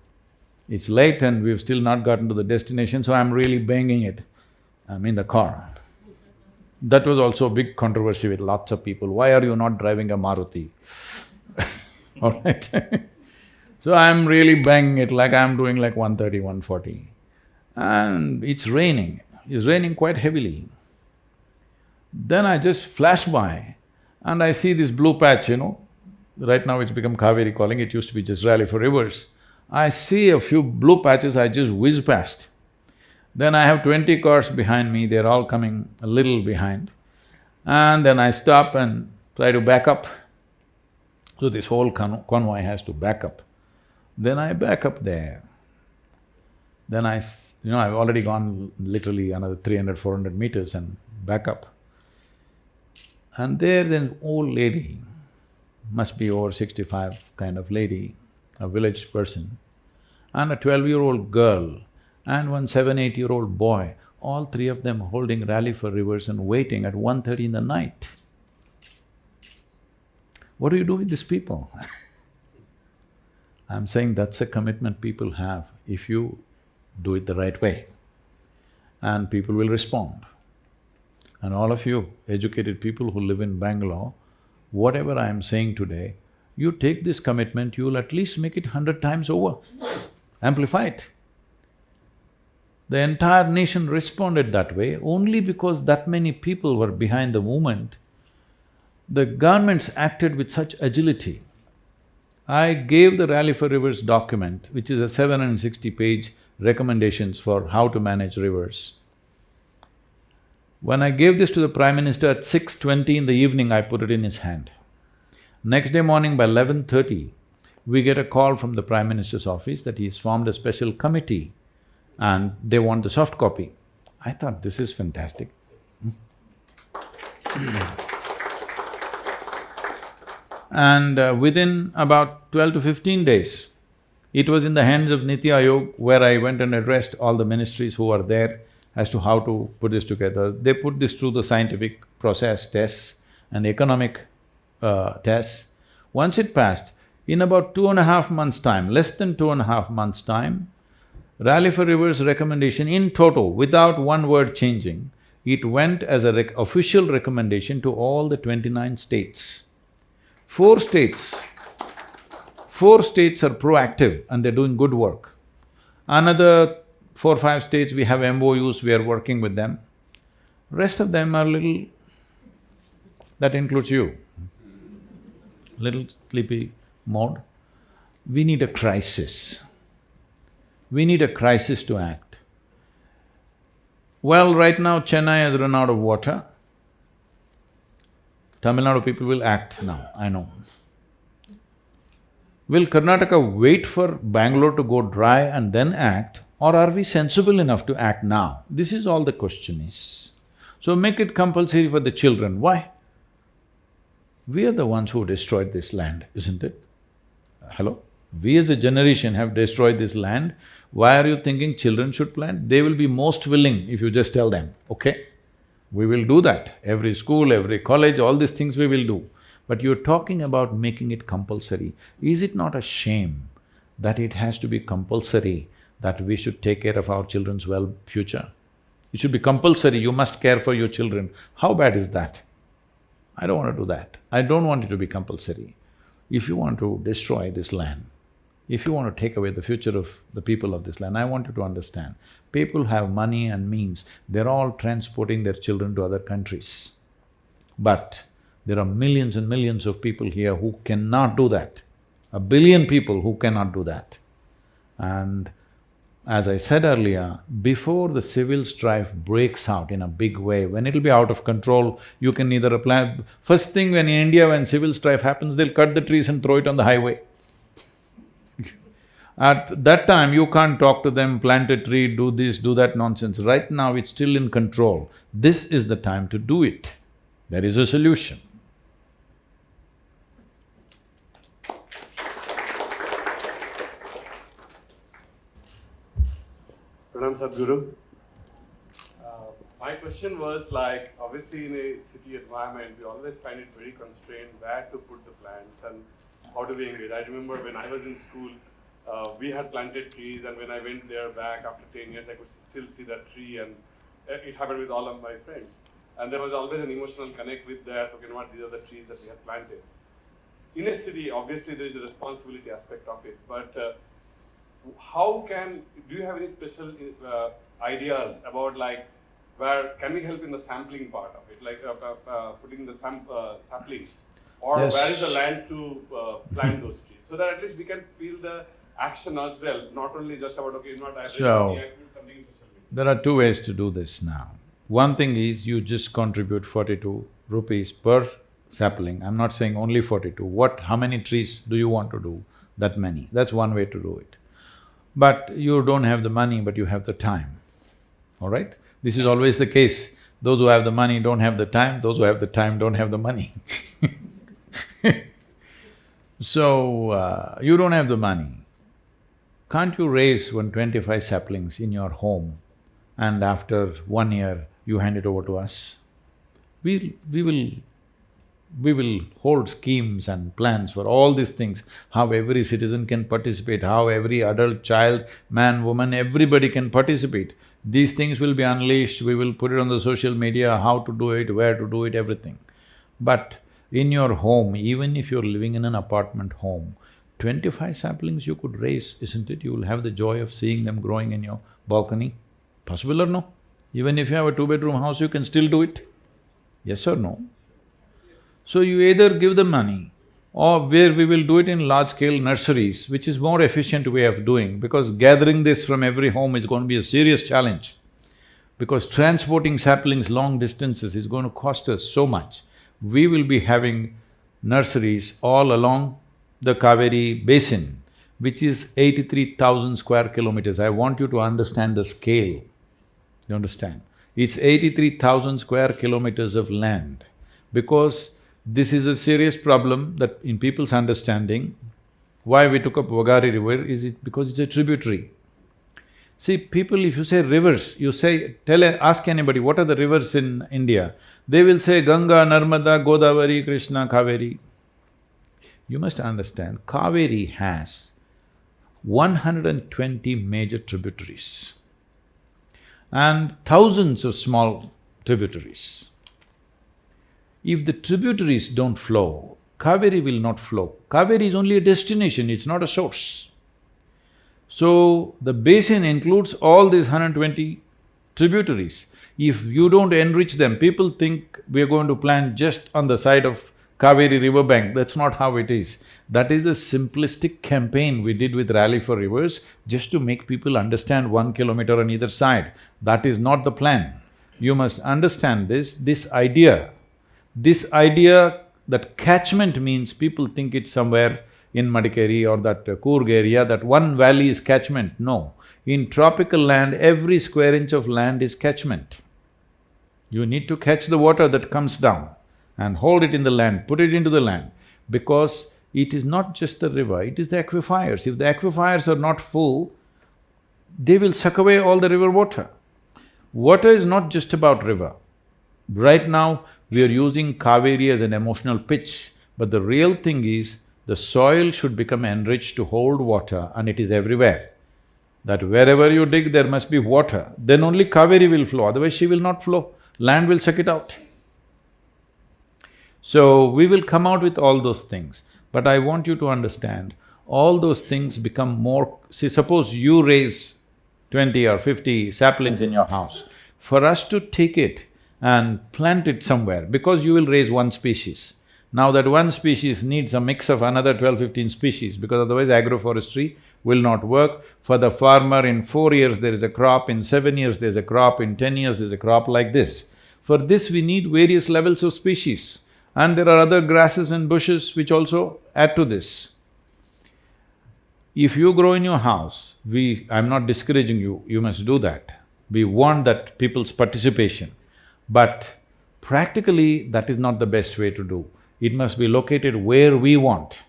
it's late and we've still not gotten to the destination, so I'm really banging it. I'm in the car. That was also a big controversy with lots of people, why are you not driving a Maruti? All right So I'm really banging it like I'm doing like 130, 140. And it's raining quite heavily. Then I just flashed by And I see this blue patch, right now it's become Kaveri calling, it used to be just Rally for Rivers. I see a few blue patches, I just whiz past. Then I have 20 cars behind me, they're all coming a little behind. And then I stop and try to back up. So this whole convoy has to back up. Then I back up there. Then I've already gone literally another 300, 400 meters and back up. And there's an old lady, must be over 65 kind of lady, a village person, and a 12-year-old girl and one 7, 8-year-old boy, all three of them holding Rally for Rivers and waiting at 1:30 in the night. What do you do with these people? I'm saying that's a commitment people have if you do it the right way, and people will respond. And all of you educated people who live in Bangalore, whatever I am saying today, you take this commitment, you'll at least make it 100 times over, amplify it. The entire nation responded that way only because that many people were behind the movement. The governments acted with such agility. I gave the Rally for Rivers document, which is a 760-page recommendations for how to manage rivers. When I gave this to the Prime Minister at 6:20 in the evening, I put it in his hand. Next day morning by 11:30, we get a call from the Prime Minister's office that he's formed a special committee and they want the soft copy. I thought, this is fantastic. And within about 12 to 15 days, it was in the hands of Niti Aayog, where I went and addressed all the ministries who are there as to how to put this together. They put this through the scientific process tests and economic tests. Once it passed, in about 2.5 months' time, less than 2.5 months' time, Rally for Rivers recommendation in total, without one word changing, it went as a official recommendation to all the 29 states. Four states are proactive and they're doing good work. Another 4, 5 states, we have MOUs, we are working with them. Rest of them are little… that includes you, little sleepy mode. We need a crisis. We need a crisis to act. Well, right now Chennai has run out of water. Tamil Nadu people will act now, I know. Will Karnataka wait for Bangalore to go dry and then act, or are we sensible enough to act now? This is all the question is. So make it compulsory for the children. Why? We are the ones who destroyed this land, isn't it? Hello? We as a generation have destroyed this land. Why are you thinking children should plant? They will be most willing if you just tell them, okay? We will do that. Every school, every college, all these things we will do. But you're talking about making it compulsory. Is it not a shame that it has to be compulsory, that we should take care of our children's future? It should be compulsory, you must care for your children. How bad is that? I don't want to do that. I don't want it to be compulsory. If you want to destroy this land, if you want to take away the future of the people of this land, I want you to understand, people have money and means, they're all transporting their children to other countries. But there are millions and millions of people here who cannot do that. 1 billion people who cannot do that. And as I said earlier, before the civil strife breaks out in a big way, when it'll be out of control, you can either apply… First thing when in India, when civil strife happens, they'll cut the trees and throw it on the highway. At that time, you can't talk to them, plant a tree, do this, do that nonsense. Right now, it's still in control. This is the time to do it. There is a solution. Pranam Sadhguru. My question was like, obviously in a city environment, we always find it very constrained where to put the plants and how do we engage. I remember when I was in school, we had planted trees, and when I went there back after 10 years, I could still see that tree, and it happened with all of my friends. And there was always an emotional connect with that, okay, what these are the trees that we had planted. In a city, obviously there is a responsibility aspect of it, but do you have any special ideas about like where can we help in the sampling part of it, like putting the saplings, or Yes. where is the land to plant those trees, so that at least we can feel the action as well, not only just about, okay, not I So- I do something in social media. There are two ways to do this now. One thing is you just contribute 42 rupees per sapling. I'm not saying only 42. How many trees do you want to do? That many. That's one way to do it. But you don't have the money, but you have the time, all right? This is always the case. Those who have the money don't have the time, those who have the time don't have the money. So, you don't have the money. Can't you raise 125 saplings in your home and after 1 year you hand it over to us? We will hold schemes and plans for all these things, how every citizen can participate, how every adult, child, man, woman, everybody can participate. These things will be unleashed, we will put it on the social media, how to do it, where to do it, everything. But in your home, even if you're living in an apartment home, 25 saplings you could raise, isn't it? You will have the joy of seeing them growing in your balcony. Possible or no? Even if you have a two-bedroom house, you can still do it. Yes or no? So you either give the money, or where we will do it in large-scale nurseries, which is more efficient way of doing, because gathering this from every home is going to be a serious challenge. Because transporting saplings long distances is going to cost us so much. We will be having nurseries all along the Kaveri basin, which is 83,000 square kilometers. I want you to understand the scale, you understand? It's 83,000 square kilometers of land, because this is a serious problem that in people's understanding, why we took up Vagari river is because it's a tributary. See, people, if you say rivers, you say… ask anybody, what are the rivers in India? They will say Ganga, Narmada, Godavari, Krishna, Kaveri. You must understand, Kaveri has 120 major tributaries and thousands of small tributaries. If the tributaries don't flow, Kaveri will not flow. Kaveri is only a destination, it's not a source. So, the basin includes all these 120 tributaries. If you don't enrich them, people think we are going to plant just on the side of Kaveri riverbank. That's not how it is. That is a simplistic campaign we did with Rally for Rivers, just to make people understand 1 kilometer on either side. That is not the plan. You must understand this idea that catchment means people think it's somewhere in Madikeri or that Coorg area, that one valley is catchment. No. In tropical land, every square inch of land is catchment. You need to catch the water that comes down and hold it in the land, put it into the land, because it is not just the river, it is the aquifers. If the aquifers are not full, they will suck away all the river water. Water is not just about river. Right now, we are using Kaveri as an emotional pitch, but the real thing is, the soil should become enriched to hold water, and it is everywhere. That wherever you dig, there must be water, then only Kaveri will flow, otherwise she will not flow, land will suck it out. So, we will come out with all those things, but I want you to understand, all those things become more… See, suppose you raise 20 or 50 saplings in your house. For us to take it and plant it somewhere, because you will raise one species. Now that one species needs a mix of another 12-15 species, because otherwise agroforestry will not work. For the farmer, in 4 years there is a crop, in 7 years there's a crop, in 10 years there's a crop like this. For this we need various levels of species, and there are other grasses and bushes which also add to this. If you grow in your house, I'm not discouraging you, you must do that. We want that people's participation. But practically, that is not the best way to do. It must be located where we want.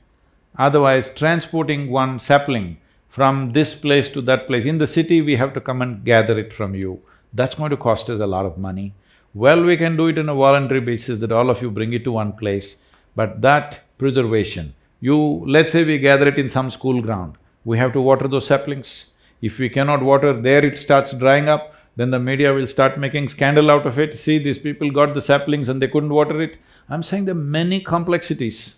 Otherwise, transporting one sapling from this place to that place, in the city we have to come and gather it from you. That's going to cost us a lot of money. Well, we can do it on a voluntary basis, that all of you bring it to one place, but that preservation, let's say we gather it in some school ground, we have to water those saplings. If we cannot water there, it starts drying up, then the media will start making scandal out of it. See, these people got the saplings and they couldn't water it. I'm saying there are many complexities.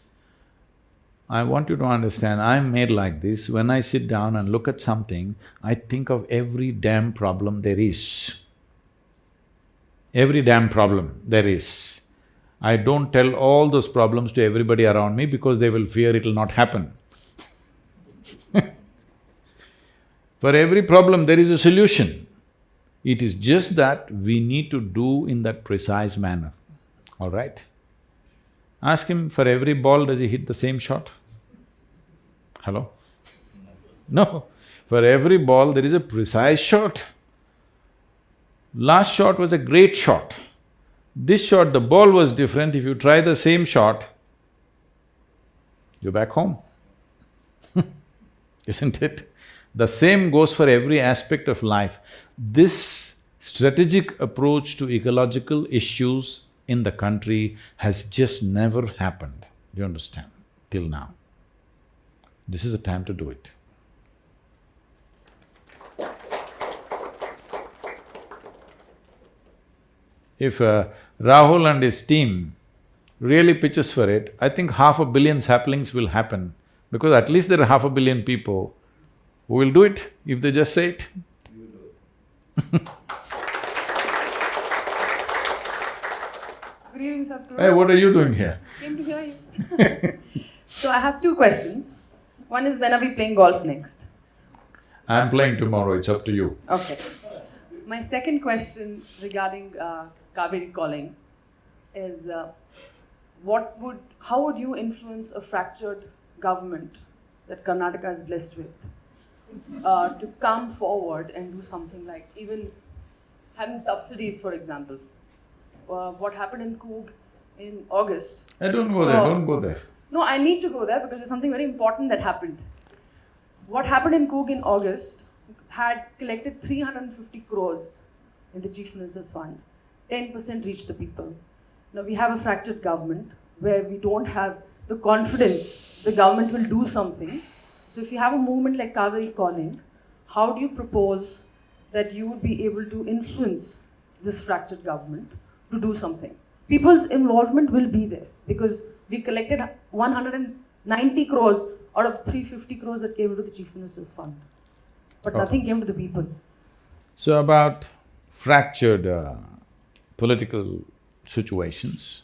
I want you to understand, I'm made like this. When I sit down and look at something, I think of every damn problem there is. every damn problem there is. I don't tell all those problems to everybody around me because they will fear it'll not happen. For every problem there is a solution. It is just that we need to do in that precise manner, all right? Ask him, for every ball does he hit the same shot? Hello? No, for every ball there is a precise shot. Last shot was a great shot. This shot, the ball was different. If you try the same shot, you're back home. Isn't it? The same goes for every aspect of life. This strategic approach to ecological issues in the country has just never happened, you understand, till now. This is the time to do it. If Rahul and his team really pitches for it, I think 500 million saplings will happen, because at least there are 500 million people who will do it if they just say it. Good evening, Sadhguru. Hey, what are you doing here? Came to hear you. So I have two questions. One is, when are we playing golf next? I'm playing tomorrow, it's up to you. Okay. My second question regarding Kaveri calling is, how would you influence a fractured government that Karnataka is blessed with to come forward and do something like even having subsidies, for example? What happened in Coog in August? Don't go there, don't go there. No, I need to go there because there's something very important that happened. What happened in Coog in August had collected 350 crores in the Chief Minister's Fund. 10% reached the people. Now we have a fractured government where we don't have the confidence the government will do something. So if you have a movement like Kaveri calling, how do you propose that you would be able to influence this fractured government to do something? People's involvement will be there because we collected 190 crores out of 350 crores that came into the Chief Minister's Fund. But nothing came to the people. So about fractured political situations,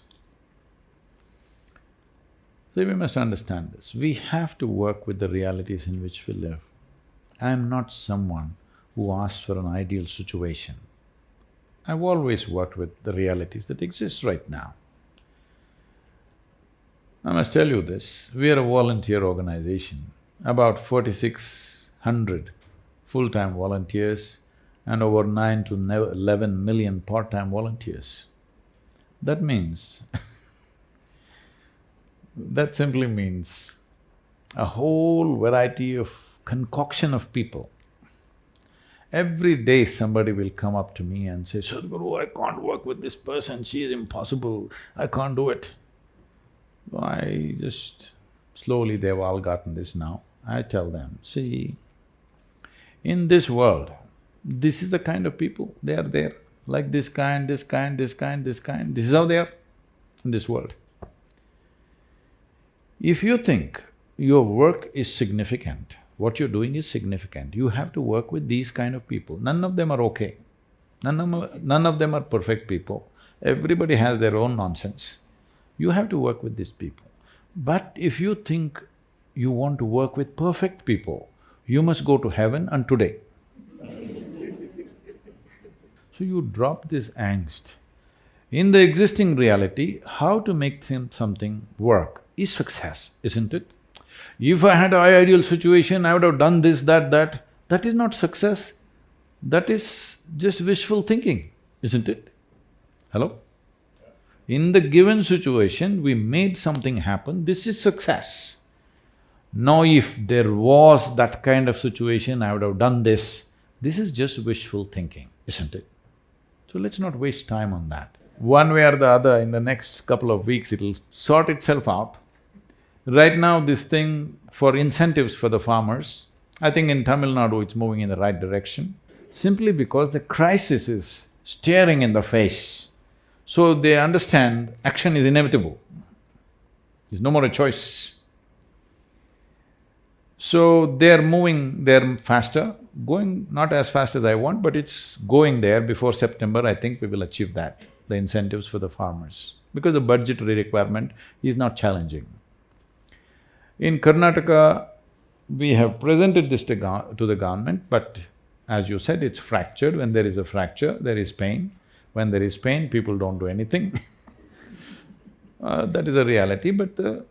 so we must understand this. We have to work with the realities in which we live. I am not someone who asks for an ideal situation. I've always worked with the realities that exist right now. I must tell you this, we are a volunteer organization, about 4,600 full-time volunteers and over 9 to 11 million part-time volunteers. That means that simply means a whole variety of concoction of people. Every day somebody will come up to me and say, Sadhguru, I can't work with this person, she is impossible, I can't do it. I just… slowly they've all gotten this now. I tell them, see, in this world, this is the kind of people, they are there, like this kind, this kind, this kind, this kind, this is how they are in this world. If you think your work is significant, what you're doing is significant, you have to work with these kind of people. None of them are okay. None of them are perfect people. Everybody has their own nonsense. You have to work with these people. But if you think you want to work with perfect people, you must go to heaven and today. So you drop this angst. In the existing reality, how to make something work is success, isn't it? If I had an ideal situation, I would have done this, that, that. That is not success. That is just wishful thinking, isn't it? Hello? In the given situation, we made something happen, this is success. Now if there was that kind of situation, I would have done this. This is just wishful thinking, isn't it? So let's not waste time on that. One way or the other, in the next couple of weeks, it'll sort itself out. Right now, this thing for incentives for the farmers, I think in Tamil Nadu it's moving in the right direction, simply because the crisis is staring in the face. So they understand action is inevitable, there's no more a choice. So they're moving there faster, going not as fast as I want, but it's going there. Before September, I think we will achieve that, the incentives for the farmers, because the budgetary requirement is not challenging. In Karnataka, we have presented this to the government, but as you said, it's fractured. When there is a fracture, there is pain. When there is pain, people don't do anything. That is a reality, but the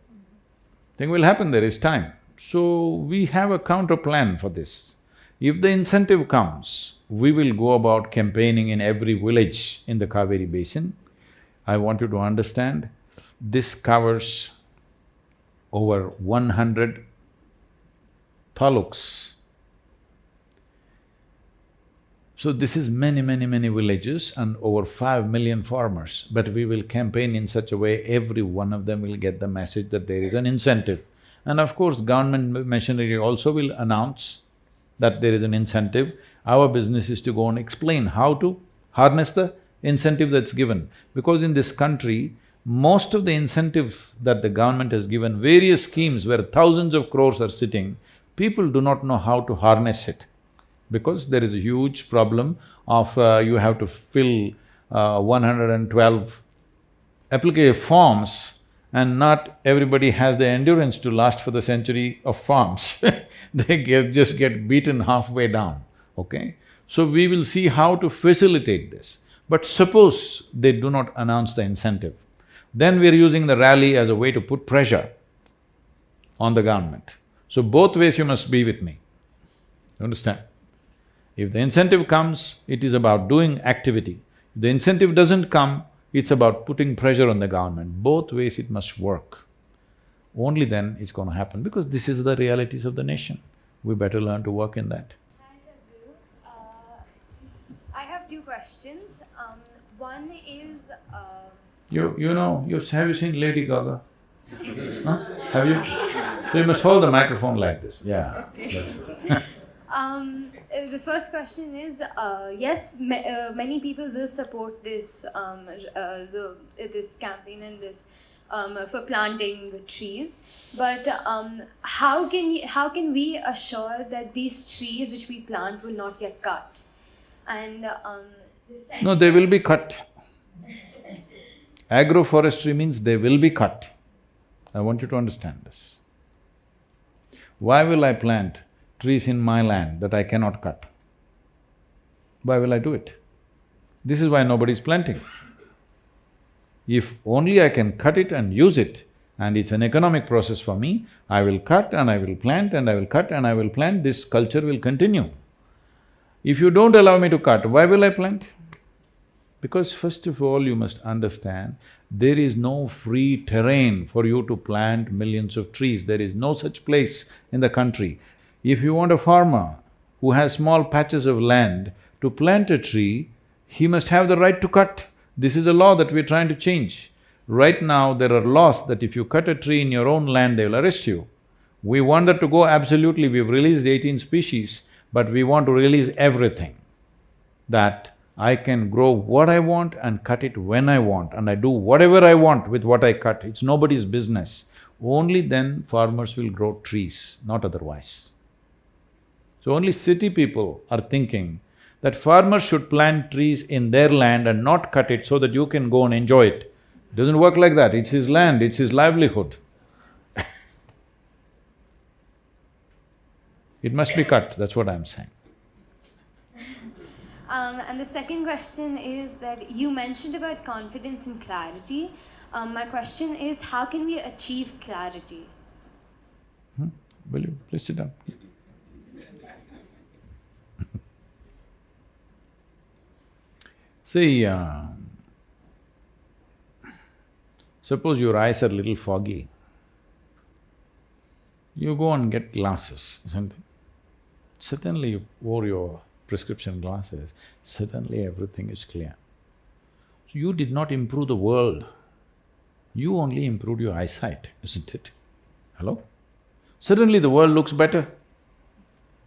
thing will happen, there is time. So, we have a counter plan for this. If the incentive comes, we will go about campaigning in every village in the Kaveri basin. I want you to understand, this covers over 100 taluks. So this is many villages and over 5 million farmers, but we will campaign in such a way every one of them will get the message that there is an incentive. And of course, government machinery also will announce that there is an incentive. Our business is to go and explain how to harness the incentive that's given. Because in this country, most of the incentive that the government has given, various schemes where thousands of crores are sitting, people do not know how to harness it. Because there is a huge problem of you have to fill 112 application forms, and not everybody has the endurance to last for the century of forms. They just get beaten halfway down, okay? So we will see how to facilitate this. But suppose they do not announce the incentive, then we are using the rally as a way to put pressure on the government. So both ways you must be with me, you understand? If the incentive comes, it is about doing activity. If the incentive doesn't come, it's about putting pressure on the government. Both ways it must work. Only then it's going to happen, because this is the realities of the nation. We better learn to work in that. Hi, Sadhguru. I have two questions. One is… Have you seen Lady Gaga? Huh? Have you? So you must hold the microphone like this, yeah. Okay. The first question is, yes, many people will support this this campaign and this for planting the trees. But how can we assure that these trees which we plant will not get cut? And No, they will be cut. Agroforestry means they will be cut. I want you to understand this. Why will I plant trees in my land that I cannot cut? Why will I do it? This is why nobody is planting. If only I can cut it and use it, and it's an economic process for me, I will cut and I will plant and I will cut and I will plant, this culture will continue. If you don't allow me to cut, why will I plant? Because first of all, you must understand, there is no free terrain for you to plant millions of trees. There is no such place in the country. If you want a farmer who has small patches of land to plant a tree, he must have the right to cut. This is a law that we're trying to change. Right now, there are laws that if you cut a tree in your own land, they will arrest you. We want that to go absolutely. We've released 18 species, but we want to release everything. That I can grow what I want and cut it when I want, and I do whatever I want with what I cut. It's nobody's business. Only then farmers will grow trees, not otherwise. So only city people are thinking that farmers should plant trees in their land and not cut it so that you can go and enjoy it. It doesn't work like that, it's his land, it's his livelihood. It must be cut, that's what I'm saying. And the second question is that you mentioned about confidence and clarity. My question is, how can we achieve clarity? Will you please sit down? See, suppose your eyes are a little foggy, you go and get glasses, isn't it? Suddenly you wore your prescription glasses, suddenly everything is clear. So you did not improve the world, you only improved your eyesight, isn't it? Hello? Suddenly the world looks better.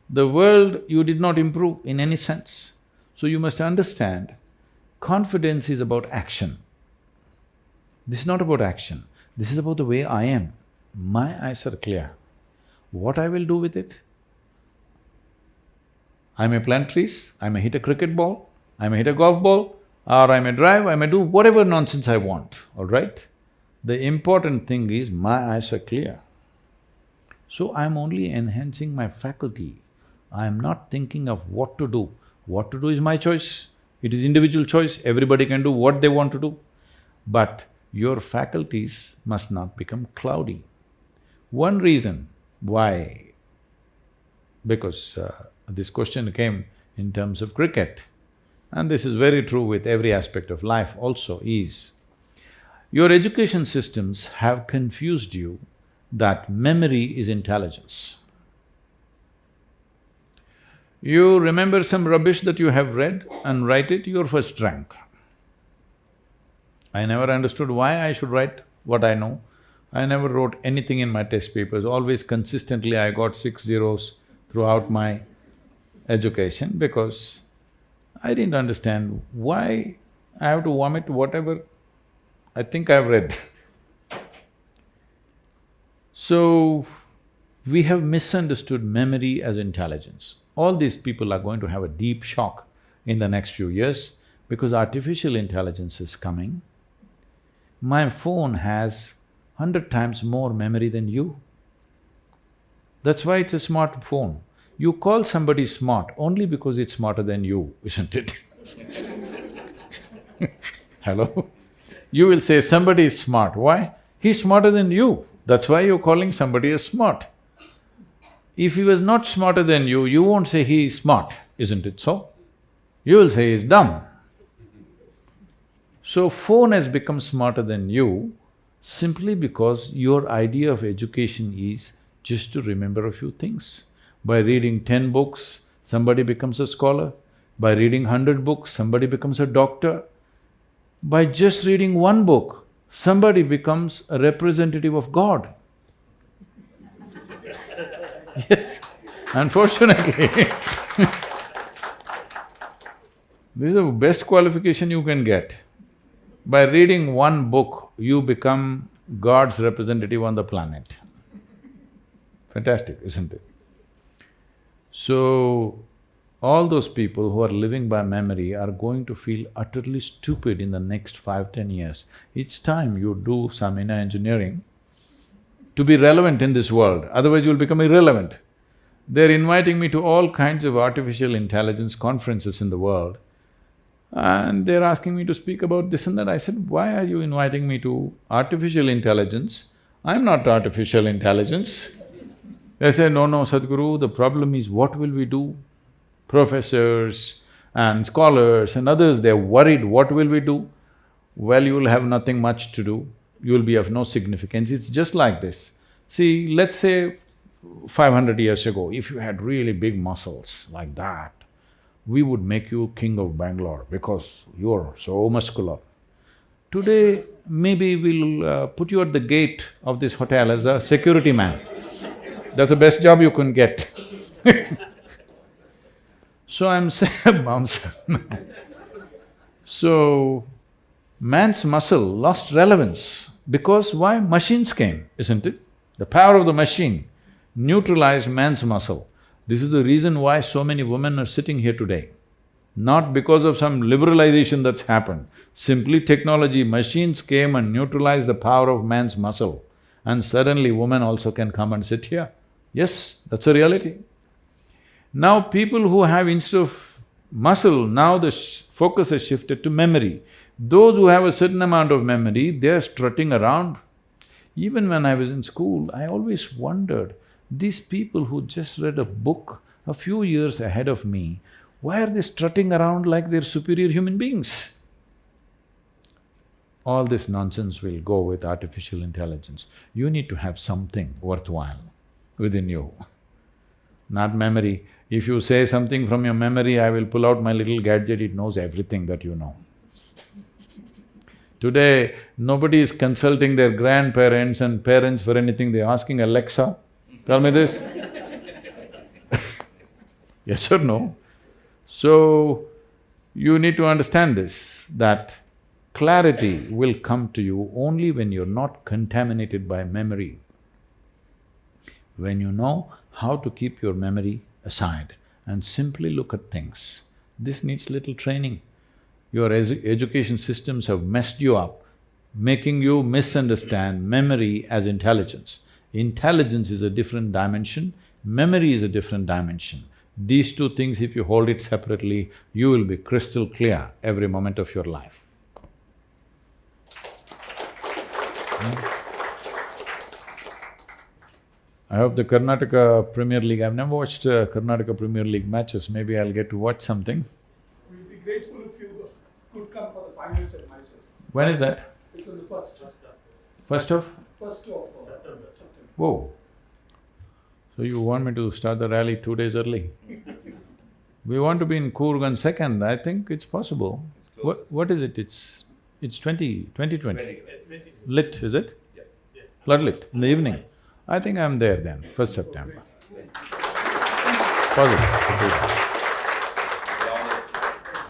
The world you did not improve in any sense. So you must understand, confidence is about action. This is not about action, this is about the way I am. My eyes are clear. What I will do with it? I may plant trees, I may hit a cricket ball, I may hit a golf ball, or I may drive, I may do whatever nonsense I want, all right? The important thing is my eyes are clear. So I'm only enhancing my faculty. I'm not thinking of what to do. What to do is my choice. It is individual choice, everybody can do what they want to do. But your faculties must not become cloudy. One reason why, because this question came in terms of cricket, and this is very true with every aspect of life also, is your education systems have confused you that memory is intelligence. You remember some rubbish that you have read and write it, you're first rank. I never understood why I should write what I know. I never wrote anything in my test papers, always consistently I got 6 zeros throughout my education because I didn't understand why I have to vomit whatever I think I've read. So, we have misunderstood memory as intelligence. All these people are going to have a deep shock in the next few years because artificial intelligence is coming. My phone has 100 times more memory than you. That's why it's a smart phone. You call somebody smart only because it's smarter than you, isn't it? Hello? You will say somebody is smart, why? He's smarter than you, that's why you're calling somebody as smart. If he was not smarter than you won't say he is smart, isn't it so? You will say he's dumb. So, phone has become smarter than you simply because your idea of education is just to remember a few things. By reading 10 books, somebody becomes a scholar. By reading 100 books, somebody becomes a doctor. By just reading one book, somebody becomes a representative of God. Yes, unfortunately this is the best qualification you can get. By reading one book, you become God's representative on the planet. Fantastic, isn't it? So, all those people who are living by memory are going to feel utterly stupid in the next 5–10 years. It's time you do some inner engineering to be relevant in this world, otherwise you'll become irrelevant. They're inviting me to all kinds of artificial intelligence conferences in the world, and they're asking me to speak about this and that. I said, why are you inviting me to artificial intelligence? I'm not artificial intelligence. They say, no, Sadhguru, the problem is what will we do? Professors and scholars and others, they're worried, what will we do? Well, you will have nothing much to do, you will be of no significance. It's just like this. See, let's say 500 years ago, if you had really big muscles like that, we would make you king of Bangalore because you're so muscular. Today, maybe we'll put you at the gate of this hotel as a security man. That's the best job you can get. So I'm saying, bouncer. So, man's muscle lost relevance because why? Machines came, isn't it? The power of the machine neutralized man's muscle. This is the reason why so many women are sitting here today. Not because of some liberalization that's happened, simply technology, machines came and neutralized the power of man's muscle, and suddenly women also can come and sit here. Yes, that's a reality. Now people who have instead of muscle, now the focus has shifted to memory. Those who have a certain amount of memory, they're strutting around. Even when I was in school, I always wondered, these people who just read a book a few years ahead of me, why are they strutting around like they're superior human beings? All this nonsense will go with artificial intelligence. You need to have something worthwhile within you, not memory. If you say something from your memory, I will pull out my little gadget, it knows everything that you know. Today, nobody is consulting their grandparents and parents for anything, they're asking Alexa, tell me this. Yes or no? So, you need to understand this, that clarity will come to you only when you're not contaminated by memory. When you know how to keep your memory aside and simply look at things. This needs little training. Your education systems have messed you up, making you misunderstand memory as intelligence. Intelligence is a different dimension, memory is a different dimension. These two things, if you hold it separately, you will be crystal clear every moment of your life. I hope the Karnataka Premier League… I've never watched Karnataka Premier League matches, maybe I'll get to watch something. We'll be grateful if you could come for the finals at Mysore. When is that? It's on the first. First of? First of September. Whoa. So you want me to start the rally 2 days early? We want to be in Coorg on 2nd, I think it's possible. What is it? It's 2020. Lit, is it? Yeah. Floodlit, in the evening. I think I'm there then, 1st September. Positive.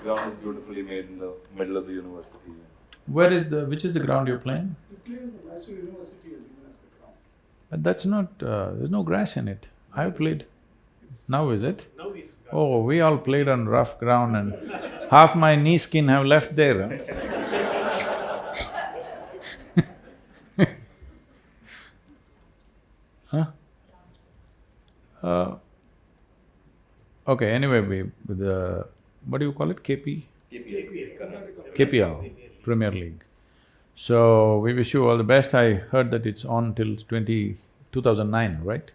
Ground is beautifully made in the middle of the university. Which is the ground you're playing? The place the Mysore University has given us the ground. But that's not… there's no grass in it. I've played. Now is it? Now we… Oh, we all played on rough ground and half my knee skin have left there. Huh? Okay, anyway, with the… what do you call it? KPL, Premier League. So, we wish you all the best. I heard that it's on till 2009, right?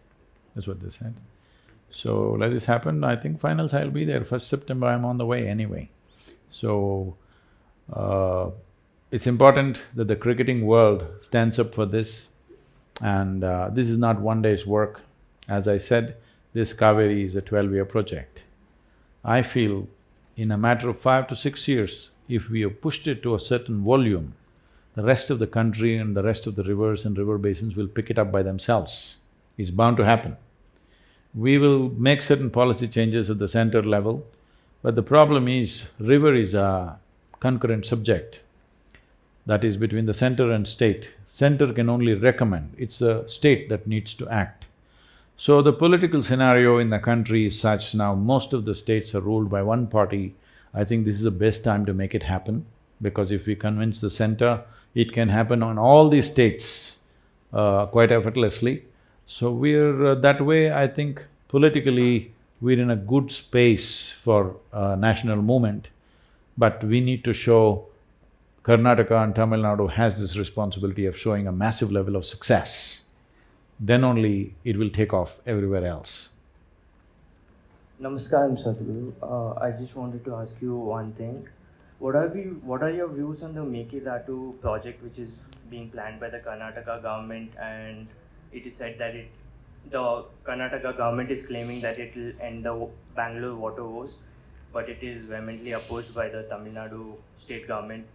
That's what they said. So, let this happen. I think finals I'll be there. 1st September I'm on the way anyway. So, it's important that the cricketing world stands up for this. And this is not one day's work. As I said, this Kaveri is a 12-year project. I feel in a matter of 5 to 6 years, if we have pushed it to a certain volume, the rest of the country and the rest of the rivers and river basins will pick it up by themselves. It's bound to happen. We will make certain policy changes at the center level, but the problem is, river is a concurrent subject. That is between the center and state. Center can only recommend, it's the state that needs to act. So the political scenario in the country is such now, most of the states are ruled by one party. I think this is the best time to make it happen, because if we convince the center, it can happen on all these states quite effortlessly. So we're… that way, I think politically, we're in a good space for national movement, but we need to show Karnataka and Tamil Nadu has this responsibility of showing a massive level of success. Then only it will take off everywhere else. Namaskaram, Sadhguru. I just wanted to ask you one thing. What are your views on the Mekidatu project which is being planned by the Karnataka government, and it is said that the Karnataka government is claiming that it will end the Bangalore water woes, but it is vehemently opposed by the Tamil Nadu state government.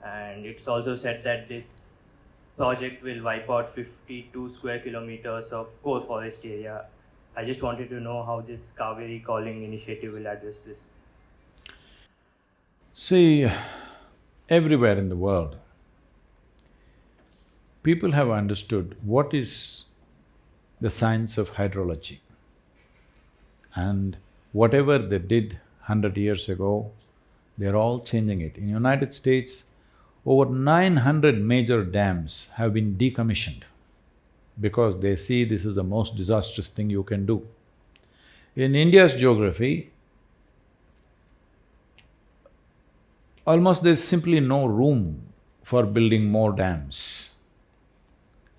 And it's also said that this project will wipe out 52 square kilometers of core forest area. I just wanted to know how this Kaveri Calling initiative will address this. See, everywhere in the world, people have understood what is the science of hydrology. And whatever they did 100 years ago, they're all changing it. In United States, over 900 major dams have been decommissioned because they see this is the most disastrous thing you can do. In India's geography, almost there's simply no room for building more dams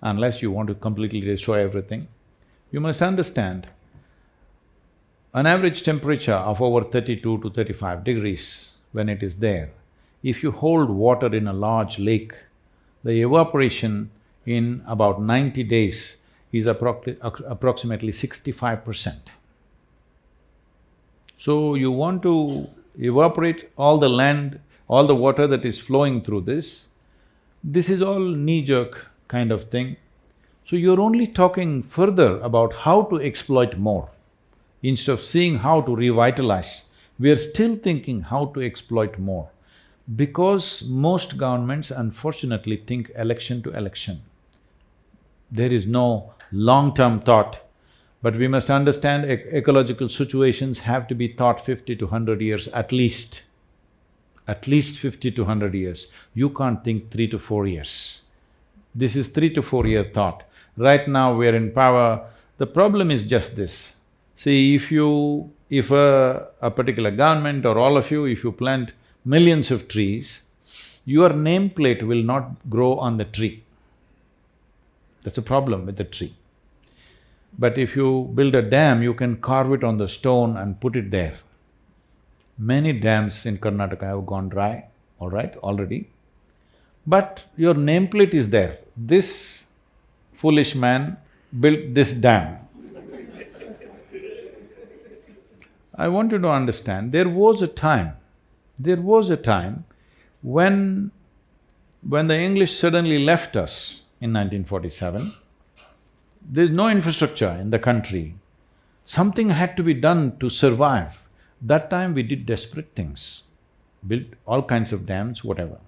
unless you want to completely destroy everything. You must understand, an average temperature of over 32 to 35 degrees when it is there, if you hold water in a large lake, the evaporation in about 90 days is approximately 65%. So you want to evaporate all the land, all the water that is flowing through this is all knee-jerk kind of thing. So you're only talking further about how to exploit more. Instead of seeing how to revitalize, we are still thinking how to exploit more. Because most governments unfortunately think election to election. There is no long-term thought. But we must understand ecological situations have to be thought 50 to 100 years at least. At least 50 to 100 years. You can't think 3 to 4 years. This is 3 to 4 year thought. Right now we are in power. The problem is just this. See, if a particular government or all of you, if you plant millions of trees, your nameplate will not grow on the tree. That's a problem with the tree. But if you build a dam, you can carve it on the stone and put it there. Many dams in Karnataka have gone dry, all right, already. But your nameplate is there. This foolish man built this dam. I want you to understand, there was a time when the English suddenly left us in 1947, there's no infrastructure in the country. Something had to be done to survive. That time we did desperate things, built all kinds of dams, whatever.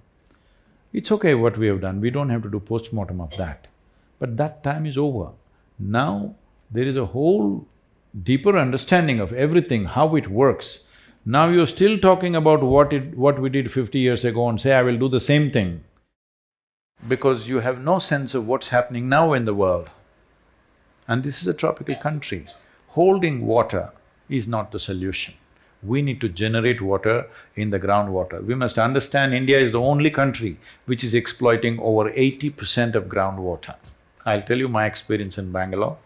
It's okay what we have done, we don't have to do post-mortem of that. But that time is over. Now there is a whole deeper understanding of everything, how it works. Now you're still talking about what we did 50 years ago and say, I will do the same thing. Because you have no sense of what's happening now in the world. And this is a tropical country. Holding water is not the solution. We need to generate water in the groundwater. We must understand India is the only country which is exploiting over 80% of groundwater. I'll tell you my experience in Bangalore.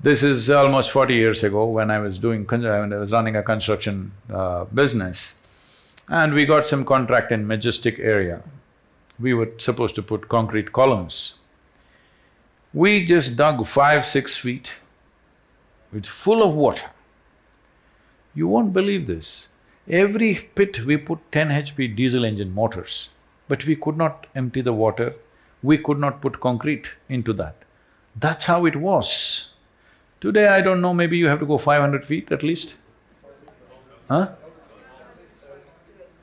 This is almost 40 years ago when I was running a construction business, and we got some contract in Majestic area. We were supposed to put concrete columns. We just dug 5-6 feet. It's full of water. You won't believe this. Every pit we put 10 HP diesel engine motors, but we could not empty the water, we could not put concrete into that. That's how it was. Today, I don't know, maybe you have to go 500 feet at least. Huh?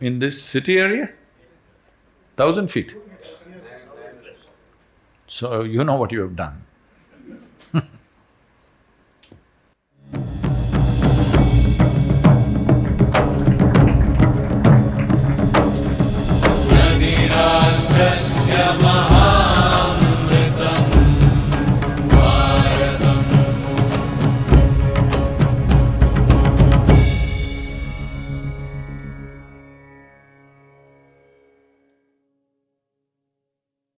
In this city area? 1,000 feet. So you know what you have done.